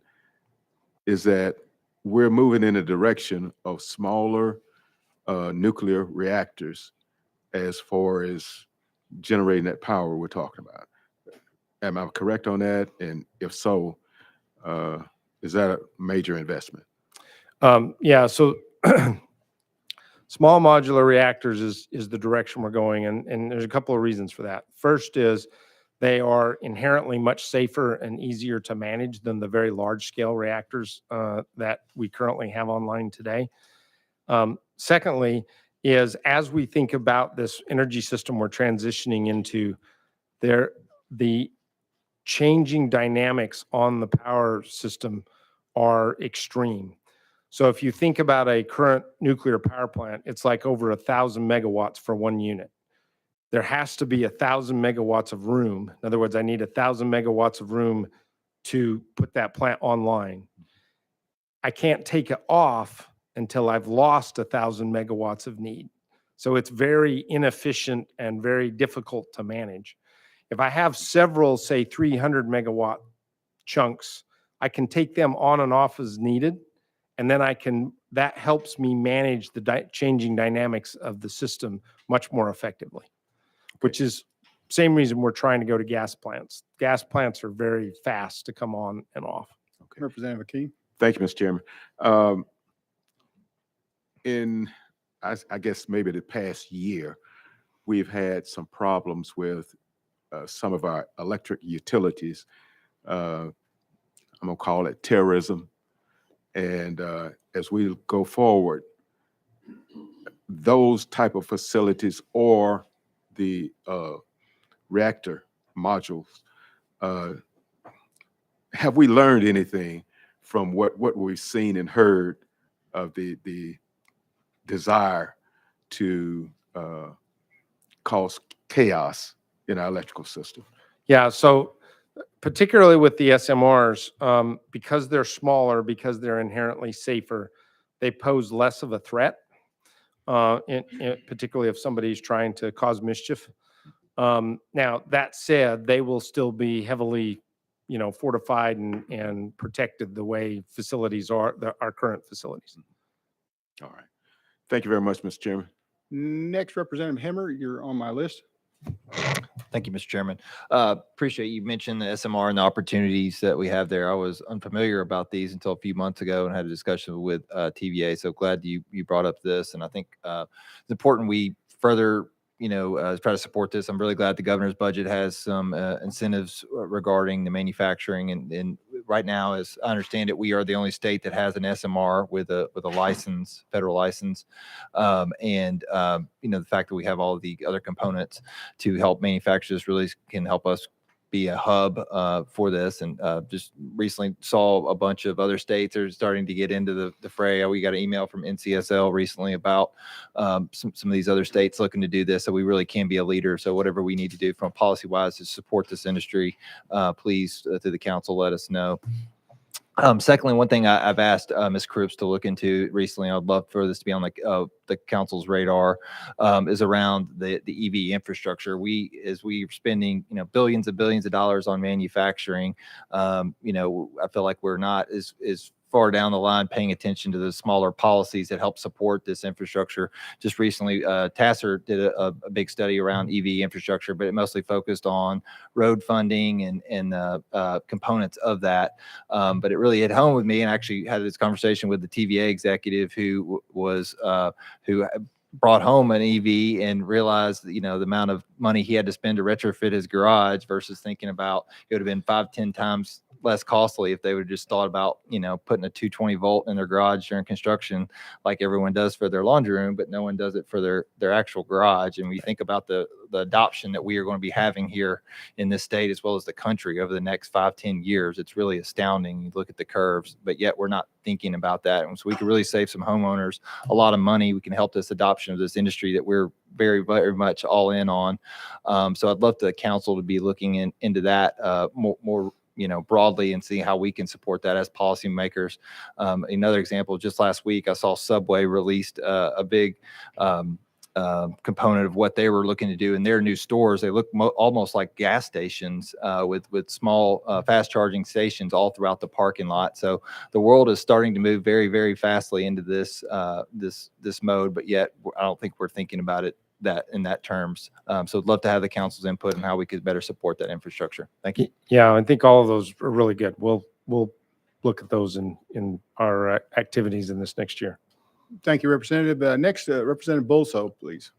is that we're moving in a direction of smaller nuclear reactors as far as generating that power we're talking about. Am I correct on that? And if so, is that a major investment? Yeah, so small modular reactors is the direction we're going, and there's a couple of reasons for that. First is they are inherently much safer and easier to manage than the very large scale reactors that we currently have online today. Secondly is as we think about this energy system we're transitioning into, the changing dynamics on the power system are extreme. So if you think about a current nuclear power plant, it's like over 1,000 megawatts for one unit. There has to be 1,000 megawatts of room. In other words, I need 1,000 megawatts of room to put that plant online. I can't take it off until I've lost 1,000 megawatts of need. So it's very inefficient and very difficult to manage. If I have several, say 300 megawatt chunks, I can take them on and off as needed. And then that helps me manage the changing dynamics of the system much more effectively, which is same reason we're trying to go to gas plants. Gas plants are very fast to come on and off. Okay. Representative Hakeem. Thank you, Mr. Chairman. I guess maybe the past year, we've had some problems with some of our electric utilities. I'm gonna call it terrorism. And as we go forward, those type of facilities or the reactor modules, have we learned anything from what we've seen and heard of the desire to cause chaos in our electrical system? Yeah, so particularly with the SMRs, because they're smaller, because they're inherently safer, they pose less of a threat, particularly if somebody's trying to cause mischief. Now, that said, they will still be heavily, fortified and protected the way facilities are, our current facilities. All right. Thank you very much, Mr. Chairman. Next, Representative Hemmer, you're on my list. Thank you, Mr. Chairman. Appreciate you mentioned the SMR and the opportunities that we have there. I was unfamiliar about these until a few months ago and had a discussion with TVA. So glad you brought up this. And I think it's important we further, try to support this. I'm really glad the governor's budget has some incentives regarding the manufacturing and right now, as I understand it, we are the only state that has an SMR with a license, federal license. The fact that we have all of the other components to help manufacturers really can help us be a hub for this. And just recently saw a bunch of other states are starting to get into the fray. We got an email from NCSL recently about some of these other states looking to do this. So we really can be a leader. So whatever we need to do from policy wise to support this industry, please through the council, let us know. Secondly, one thing I've asked Ms. Cripps to look into recently, I'd love for this to be on the council's radar, is around the EV infrastructure. As we're spending, billions and billions of dollars on manufacturing, I feel like we're not as far down the line paying attention to the smaller policies that help support this infrastructure. Just recently, TASER did a big study around EV infrastructure, but it mostly focused on road funding and components of that. But it really hit home with me, and actually had this conversation with the TVA executive who brought home an EV and realized, the amount of money he had to spend to retrofit his garage versus thinking about it would have been 5-10 times less costly if they would have just thought about, putting a 220 volt in their garage during construction, like everyone does for their laundry room, but no one does it for their actual garage. And we think about the adoption that we are going to be having here in this state, as well as the country over the next 5-10 years. It's really astounding. You look at the curves, but yet we're not thinking about that. And so we could really save some homeowners a lot of money. We can help this adoption of this industry that we're very, very much all in on. So I'd love the council to be looking into that more broadly, and see how we can support that as policymakers. Another example, just last week, I saw Subway released a big component of what they were looking to do in their new stores. They look almost like gas stations with small fast charging stations all throughout the parking lot. So the world is starting to move very, very fastly into this mode, but yet I don't think we're thinking about it in that terms. So I'd love to have the council's input on how we could better support that infrastructure. Thank you. Yeah, I think all of those are really good. We'll look at those in our activities in this next year. Thank you, Representative. Next, Representative Bolso, please.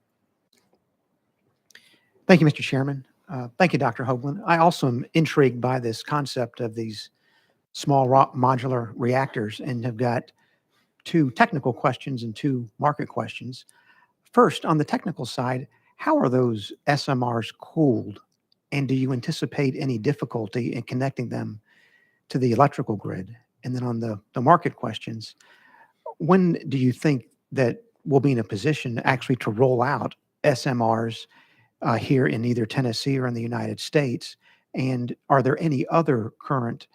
Thank you, Mr. Chairman. Thank you, Dr. Hoagland. I also am intrigued by this concept of these small modular reactors, and have got 2 technical questions and 2 market questions. First, on the technical side, how are those SMRs cooled? And do you anticipate any difficulty in connecting them to the electrical grid? And then on the market questions, when do you think that we'll be in a position actually to roll out SMRs here in either Tennessee or in the United States? And are there any other current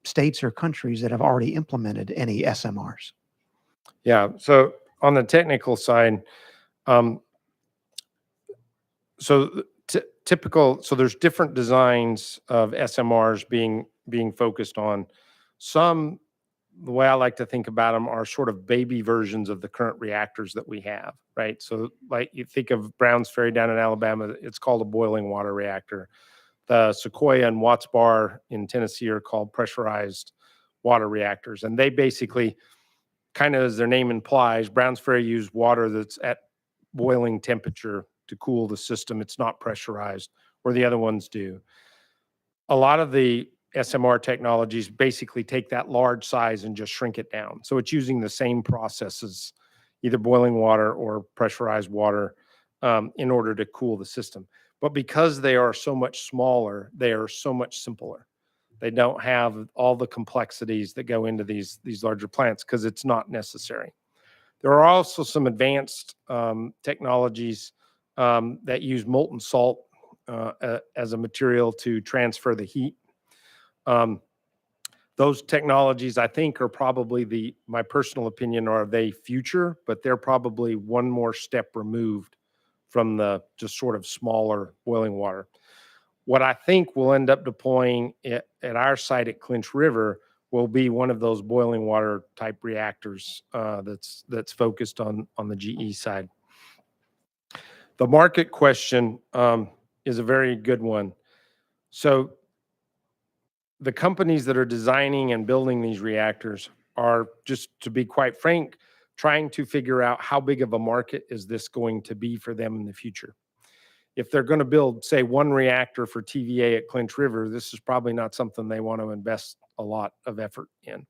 states or countries that have already implemented any SMRs? Yeah. So on the technical side, typical. So there's different designs of SMRs being focused on. Some, the way I like to think about them, are sort of baby versions of the current reactors that we have, right? So like you think of Browns Ferry down in Alabama, it's called a boiling water reactor. The Sequoia and Watts Bar in Tennessee are called pressurized water reactors. And they basically, kind of as their name implies, Browns Ferry use water that's at boiling temperature to cool the system. It's not pressurized, where the other ones do. A lot of the SMR technologies basically take that large size and just shrink it down. So it's using the same processes, either boiling water or pressurized water, in order to cool the system. But because they are so much smaller, they are so much simpler. They don't have all the complexities that go into these larger plants, because it's not necessary. There are also some advanced technologies that use molten salt as a material to transfer the heat. Those technologies, I think, are probably my personal opinion, are they future, but they're probably one more step removed from the just sort of smaller boiling water. What I think we'll end up deploying at our site at Clinch River will be one of those boiling water type reactors that's focused on the GE side. The market question is a very good one. So the companies that are designing and building these reactors are, just to be quite frank, trying to figure out how big of a market is this going to be for them in the future. if they're going to build, say, one reactor for TVA at Clinch River, this is probably not something they want to invest a lot of effort in.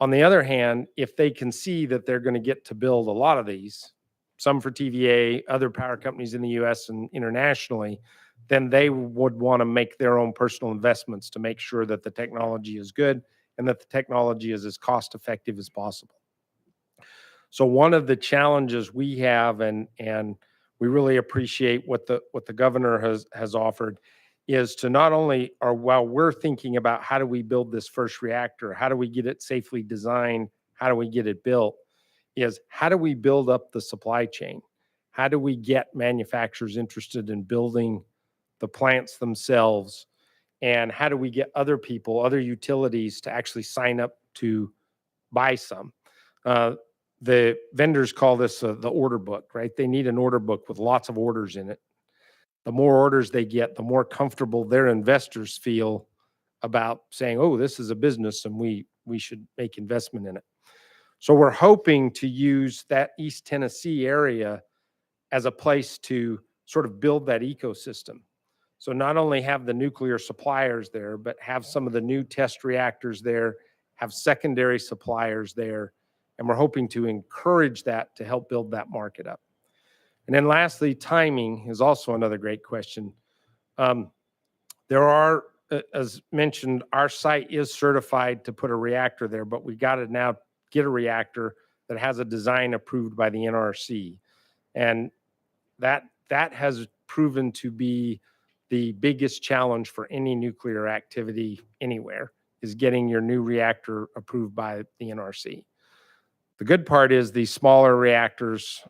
On the other hand, if they can see that they're going to get to build a lot of these, some for TVA, other power companies in the US and internationally, then they would want to make their own personal investments to make sure that the technology is good and that the technology is as cost effective as possible. So one of the challenges we have, and we really appreciate what the governor has offered, is to not only, or while we're thinking about how do we build this first reactor, how do we get it safely designed, how do we get it built, is how do we build up the supply chain? How do we get manufacturers interested in building the plants themselves? And how do we get other people, other utilities to actually sign up to buy some? The vendors call this the order book, right? They need an order book with lots of orders in it. The more orders they get, the more comfortable their investors feel about saying, oh, this is a business and we should make investment in it. So we're hoping to use that East Tennessee area as a place to sort of build that ecosystem. So not only have the nuclear suppliers there, but have some of the new test reactors there, have secondary suppliers there, and we're hoping to encourage that to help build that market up. And then lastly, timing is also another great question. There are, as mentioned, our site is certified to put a reactor there, but we got to now get a reactor that has a design approved by the NRC. And that has proven to be the biggest challenge for any nuclear activity anywhere, is getting your new reactor approved by the NRC. The good part is these smaller reactors,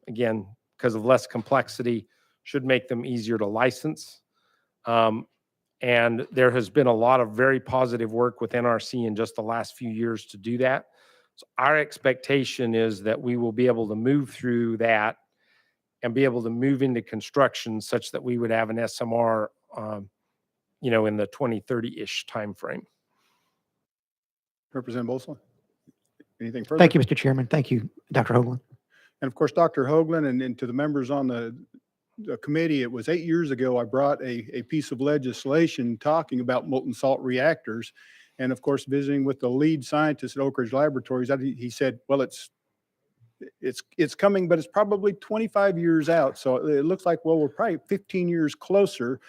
again, because of less complexity, should make them easier to license. And there has been a lot of very positive work with NRC in just the last few years to do that. So our expectation is that we will be able to move through that and be able to move into construction such that we would have an SMR, in the 2030-ish timeframe. Representative Bolson? Anything further? Thank you, Mr. Chairman. Thank you, Dr. Hoagland. And of course, Dr. Hoagland, and to the members on the committee, it was 8 years ago, I brought a piece of legislation talking about molten salt reactors. And of course, visiting with the lead scientist at Oak Ridge Laboratories, he said, well, it's coming, but it's probably 25 years out. So it looks like, well, we're probably 15 years closer,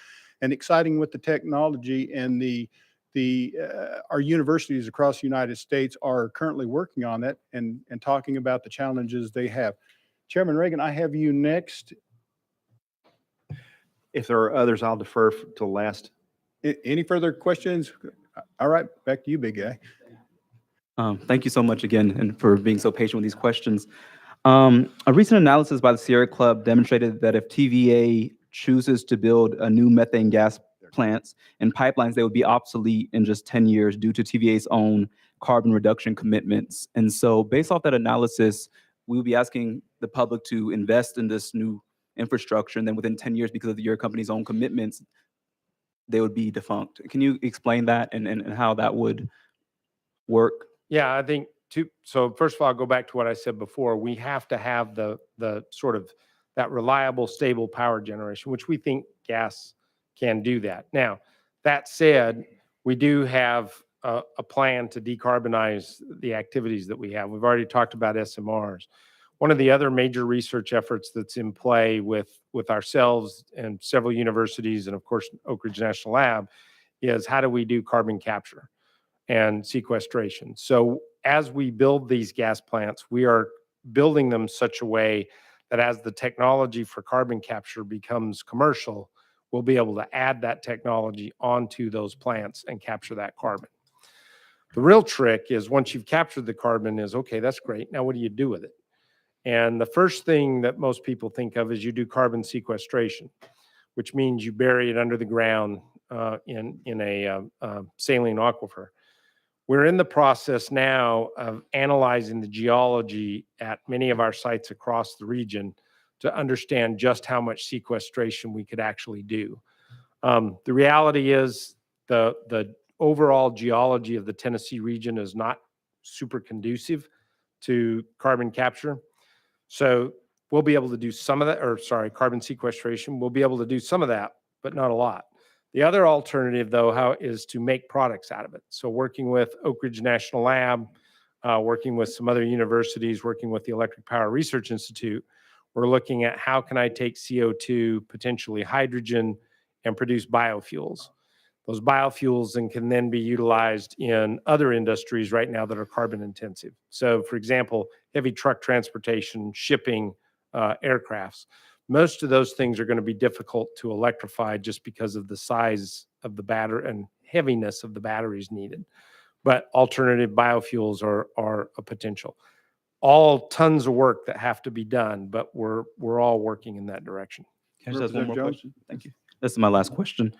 and exciting with the technology, and our universities across the United States are currently working on that and talking about the challenges they have. Chairman Reagan, I have you next. If there are others, I'll defer till last. Any further questions? All right, back to you, big guy. Thank you so much again, and for being so patient with these questions. A recent analysis by the Sierra Club demonstrated that if TVA chooses to build a new methane gas plants and pipelines, they would be obsolete in just 10 years due to TVA's own carbon reduction commitments. And so based off that analysis, we would be asking the public to invest in this new infrastructure, and then within 10 years, because of your company's own commitments, they would be defunct. Can you explain that and how that would work? Yeah, I think so first of all, I'll go back to what I said before. We have to have the sort of that reliable, stable power generation, which we think gas can do that. Now, that said, we do have a plan to decarbonize the activities that we have. We've already talked about SMRs. One of the other major research efforts that's in play with ourselves and several universities, and of course, Oak Ridge National Lab, is how do we do carbon capture and sequestration. So as we build these gas plants, we are building them such a way that as the technology for carbon capture becomes commercial, we'll be able to add that technology onto those plants and capture that carbon. The real trick is once you've captured the carbon is, okay, that's great. Now what do you do with it? And the first thing that most people think of is you do carbon sequestration, which means you bury it under the ground in a saline aquifer. We're in the process now of analyzing the geology at many of our sites across the region to understand just how much sequestration we could actually do. The reality is the overall geology of the Tennessee region is not super conducive to carbon capture. So we'll be able to do some of that, or sorry, carbon sequestration. We'll be able to do some of that, but not a lot. The other alternative, though, is to make products out of it. So working with Oak Ridge National Lab, working with some other universities, working with the Electric Power Research Institute, we're looking at how can I take CO2, potentially hydrogen, and produce biofuels. Those biofuels can then be utilized in other industries right now that are carbon intensive. So for example, heavy truck transportation, shipping, aircrafts. Most of those things are going to be difficult to electrify just because of the size of the battery and heaviness of the batteries needed. But alternative biofuels are a potential. All tons of work that have to be done, but we're all working in that direction. Can I just ask one more Representative Jones? question? Thank you. This is my last question.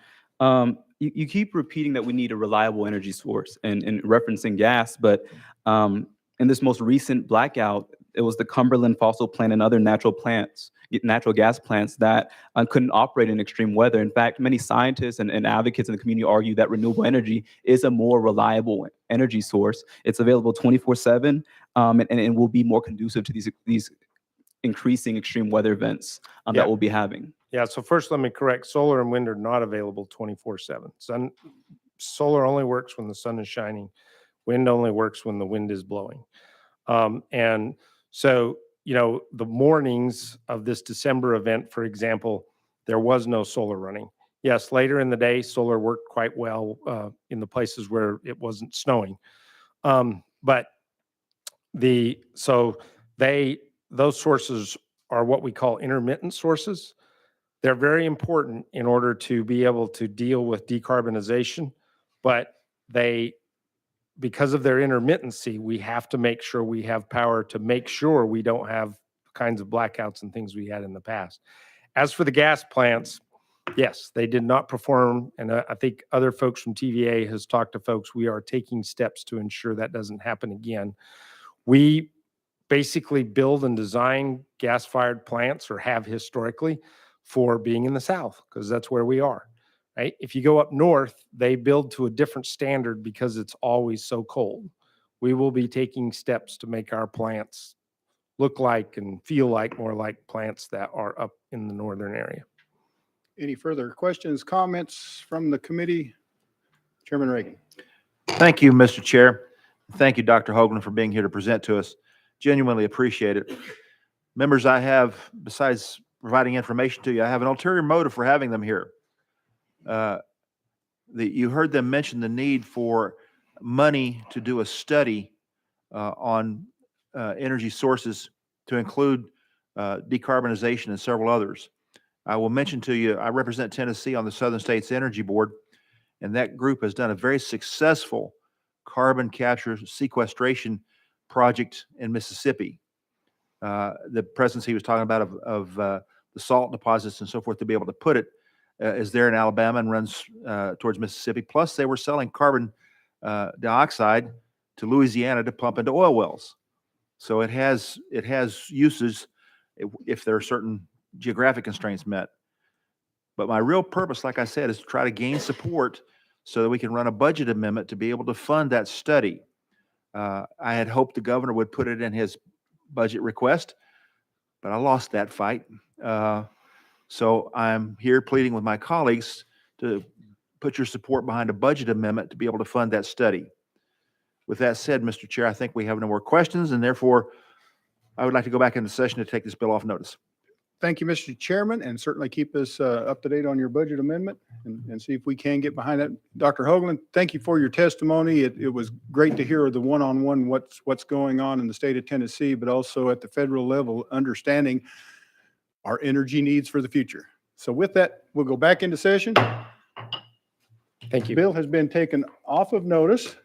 You keep repeating that we need a reliable energy source and referencing gas, but in this most recent blackout, it was the Cumberland fossil plant and other natural gas plants that couldn't operate in extreme weather. In fact, many scientists and advocates in the community argue that renewable energy is a more reliable energy source. It's available 24/7, and it will be more conducive to these increasing extreme weather events Yeah. that we'll be having. Yeah, so first let me correct, solar and wind are not available 24/7. Solar only works when the sun is shining. Wind only works when the wind is blowing. And so, the mornings of this December event, for example, there was no solar running. Yes, later in the day, solar worked quite well in the places where it wasn't snowing. But those sources are what we call intermittent sources. They're very important in order to be able to deal with decarbonization, but because of their intermittency, we have to make sure we have power to make sure we don't have kinds of blackouts and things we had in the past. As for the gas plants, yes, they did not perform, and I think other folks from TVA has talked to folks. We are taking steps to ensure that doesn't happen again. We basically build and design gas-fired plants, or have historically, for being in the South, because that's where we are. Right? If you go up north, they build to a different standard because it's always so cold. We will be taking steps to make our plants look like and feel like more like plants that are up in the northern area. Any further questions, comments from the committee? Chairman Reagan. Thank you, Mr. Chair. Thank you, Dr. Hoagland, for being here to present to us. Genuinely appreciate it. Members, I have, besides providing information to you, I have an ulterior motive for having them here. You heard them mention the need for money to do a study on energy sources to include decarbonization and several others. I will mention to you, I represent Tennessee on the Southern States Energy Board, and that group has done a very successful carbon capture sequestration project in Mississippi. The presence he was talking about of the salt deposits and so forth, to be able to put it, is there in Alabama and runs towards Mississippi. Plus, they were selling carbon dioxide to Louisiana to pump into oil wells. So it has uses if there are certain geographic constraints met. But my real purpose, like I said, is to try to gain support so that we can run a budget amendment to be able to fund that study. I had hoped the governor would put it in his budget request, but I lost that fight. So I'm here pleading with my colleagues to put your support behind a budget amendment to be able to fund that study. With that said, Mr. Chair, I think we have no more questions, and therefore I would like to go back into session to take this bill off notice. Thank you, Mr. Chairman, and certainly keep us up to date on your budget amendment and see if we can get behind that. Dr. Hoagland, thank you for your testimony. It was great to hear the one-on-one what's going on in the state of Tennessee, but also at the federal level, understanding our energy needs for the future. So with that, we'll go back into session. Thank you. Bill has been taken off of notice.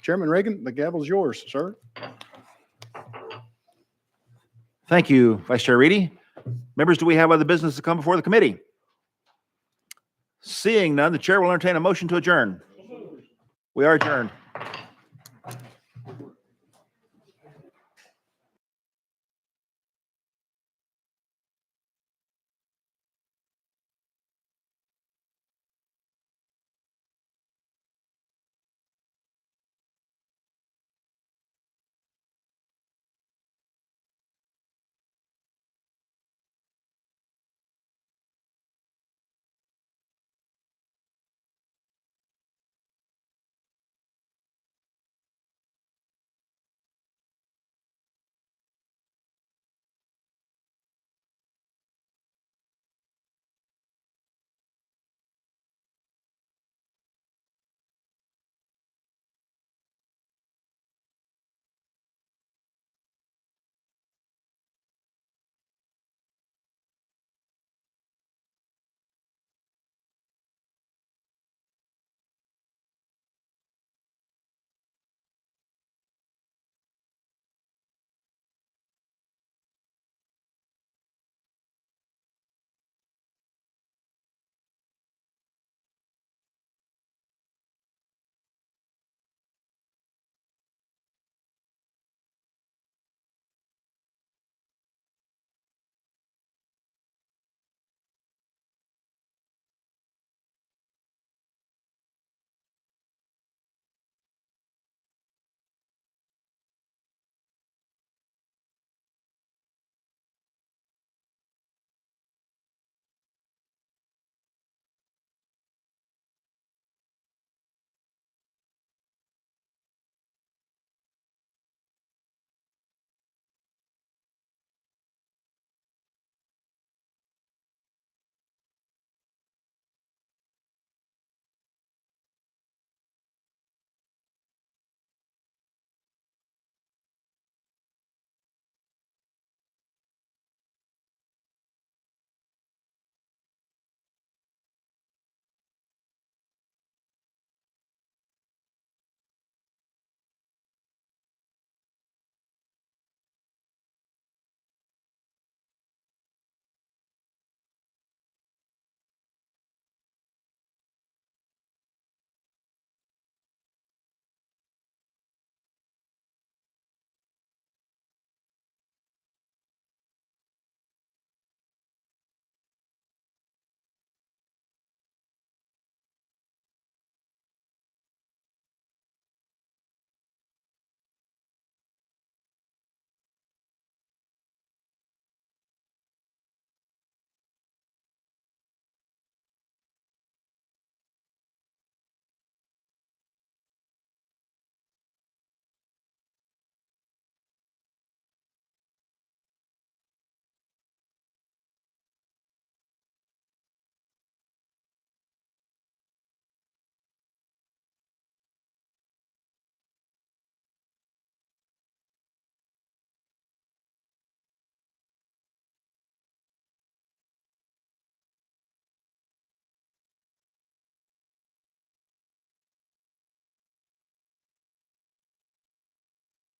Chairman Reagan, the gavel's yours, sir. Thank you, Vice Chair Reedy. Members, do we have other business to come before the committee? Seeing none, the chair will entertain a motion to adjourn. We are adjourned.